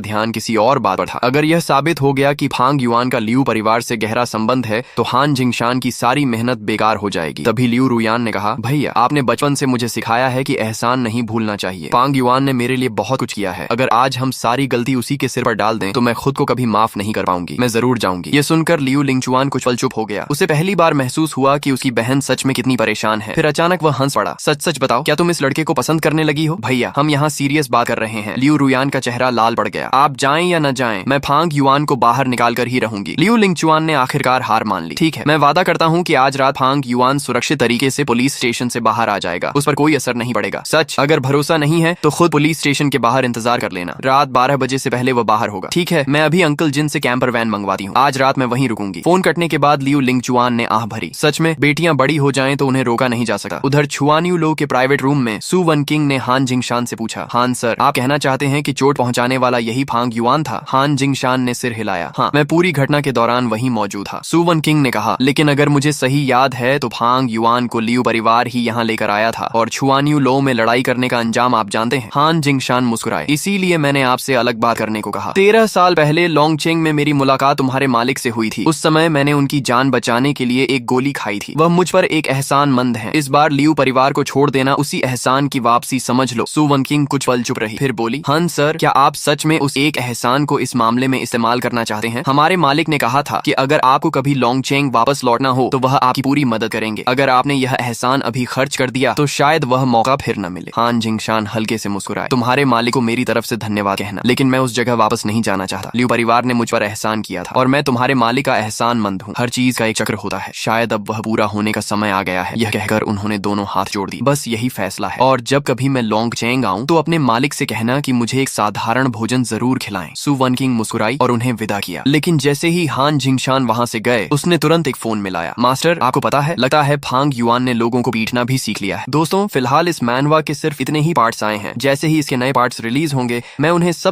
ध्यान किसी और बात पर था। अगर यह साबित हो गया कि फांग युआन का लियू परिवार से गहरा संबंध है तो हान जिंगशान की सारी मेहनत बेकार हो जाएगी। तभी लियू रुयान ने कहा, भैया आपने बचपन से मुझे सिखाया है कि एहसान नहीं भूलना चाहिए। फांग युआन ने मेरे लिए बहुत कुछ किया है। अगर आज हम सारी गलती उसी के सिर पर डाल दें तो मैं खुद को कभी माफ नहीं कर पाऊंगी। मैं जरूर जाऊंगी। ये सुनकर लियू लिंगचुआन कुछ पल चुप हो गया। उसे पहली बार महसूस हुआ कि उसकी बहन सच में कितनी परेशान है। फिर अचानक वह हंस पड़ा, सच सच बताओ, क्या तुम इस लड़के को पसंद करने लगी हो? भैया हम यहाँ सीरियस बात कर रहे हैं। लियू रुयान का चेहरा लाल पड़ गया। आप जाएं या न जाएं, मैं फांग युआन को बाहर निकाल कर ही रहूंगी। लियू लिंगचुआन ने आखिरकार हार मान ली। ठीक है, मैं वादा करता हूँ कि आज रात फांग युआन सुरक्षित तरीके से पुलिस स्टेशन से बाहर आ जाएगा। उस पर कोई असर नहीं पड़ेगा। सच, अगर भरोसा नहीं है तो खुद पुलिस स्टेशन के बाहर इंतजार कर लेना। रात 12 बजे से पहले वो बाहर होगा। ठीक है, मैं अभी अंकल जिन से कैंपर वैन मंगवाती हूँ। आज रात मैं वहीं रुकूंगी। फोन कटने के बाद लियू लिंगचुआन ने आह भरी। सच में बेटियां बड़ी हो जाएं तो उन्हें रोका नहीं जा सकता। उधर छुआनयू लो के प्राइवेट रूम में सु वनकिंग ने हान जिंगशान से पूछा, हान सर, आप कहना चाहते हैं कि चोट पहुंचाने वाला यही फांग युआन था? हान जिंगशान ने सिर हिलाया। हाँ, मैं पूरी घटना के दौरान वहीं मौजूद था। सु वनकिंग ने कहा, लेकिन अगर मुझे सही याद है तो फांग युआन को लियू परिवार ही यहाँ लेकर आया था, और छुआनयू लो में लड़ाई करने का अंजाम आप जानते हैं। हान जिंगशान मुस्कुराए, इसीलिए मैंने आपसे अलग बात करने को कहा। 13 साल पहले लोंगचेंग में मेरी मुलाकात तुम्हारे मालिक से हुई थी। उस समय मैंने उनकी जान बचाने के लिए एक गोली खाई थी। वह मुझ पर एक एहसानमंद है। इस बार लियू परिवार को छोड़ देना उसी एहसान की वापसी समझ लो। सु वनकिंग कुछ पल चुप रही, फिर बोली, हन सर, क्या आप सच में उस एक एहसान को इस मामले में इस्तेमाल करना चाहते हैं? हमारे मालिक ने कहा था कि अगर आपको कभी लोंगचेंग वापस लौटना हो तो वह आपकी पूरी मदद करेंगे। अगर आपने यह एहसान अभी खर्च कर दिया तो शायद वह मौका फिर न मिले। हान जिंगशान हल्के से मुस्कुराए, तुम्हारे मालिक को मेरी तरफ से धन्यवाद कहना, लेकिन मैं उस जगह वापस नहीं जाना चाहता। लियू परिवार ने मुझ पर एहसान किया था और मैं तुम्हारे मालिक का एहसानमंद हूँ। हर चीज का एक चक्र होता है, शायद अब वह पूरा होने का समय आ गया है। यह कहकर उन्होंने दोनों हाथ जोड़ दिए। बस यही फैसला है और जब कभी मैं लोंग चेंग आऊं तो अपने मालिक से कहना कि मुझे एक साधारण भोजन जरूर खिलाएं। सु वन किंग मुस्कुराई और उन्हें विदा किया, लेकिन जैसे ही हान जिंगशान वहां से गए उसने तुरंत एक फोन मिलाया। मास्टर, आपको पता है, लगता है फांग युआन ने लोगों को पीटना भी सीख लिया है। दोस्तों, फिलहाल इस मैनवा के सिर्फ इतने ही पार्ट्स आए हैं। जैसे ही इसके नए पार्ट्स रिलीज होंगे मैं उन्हें सब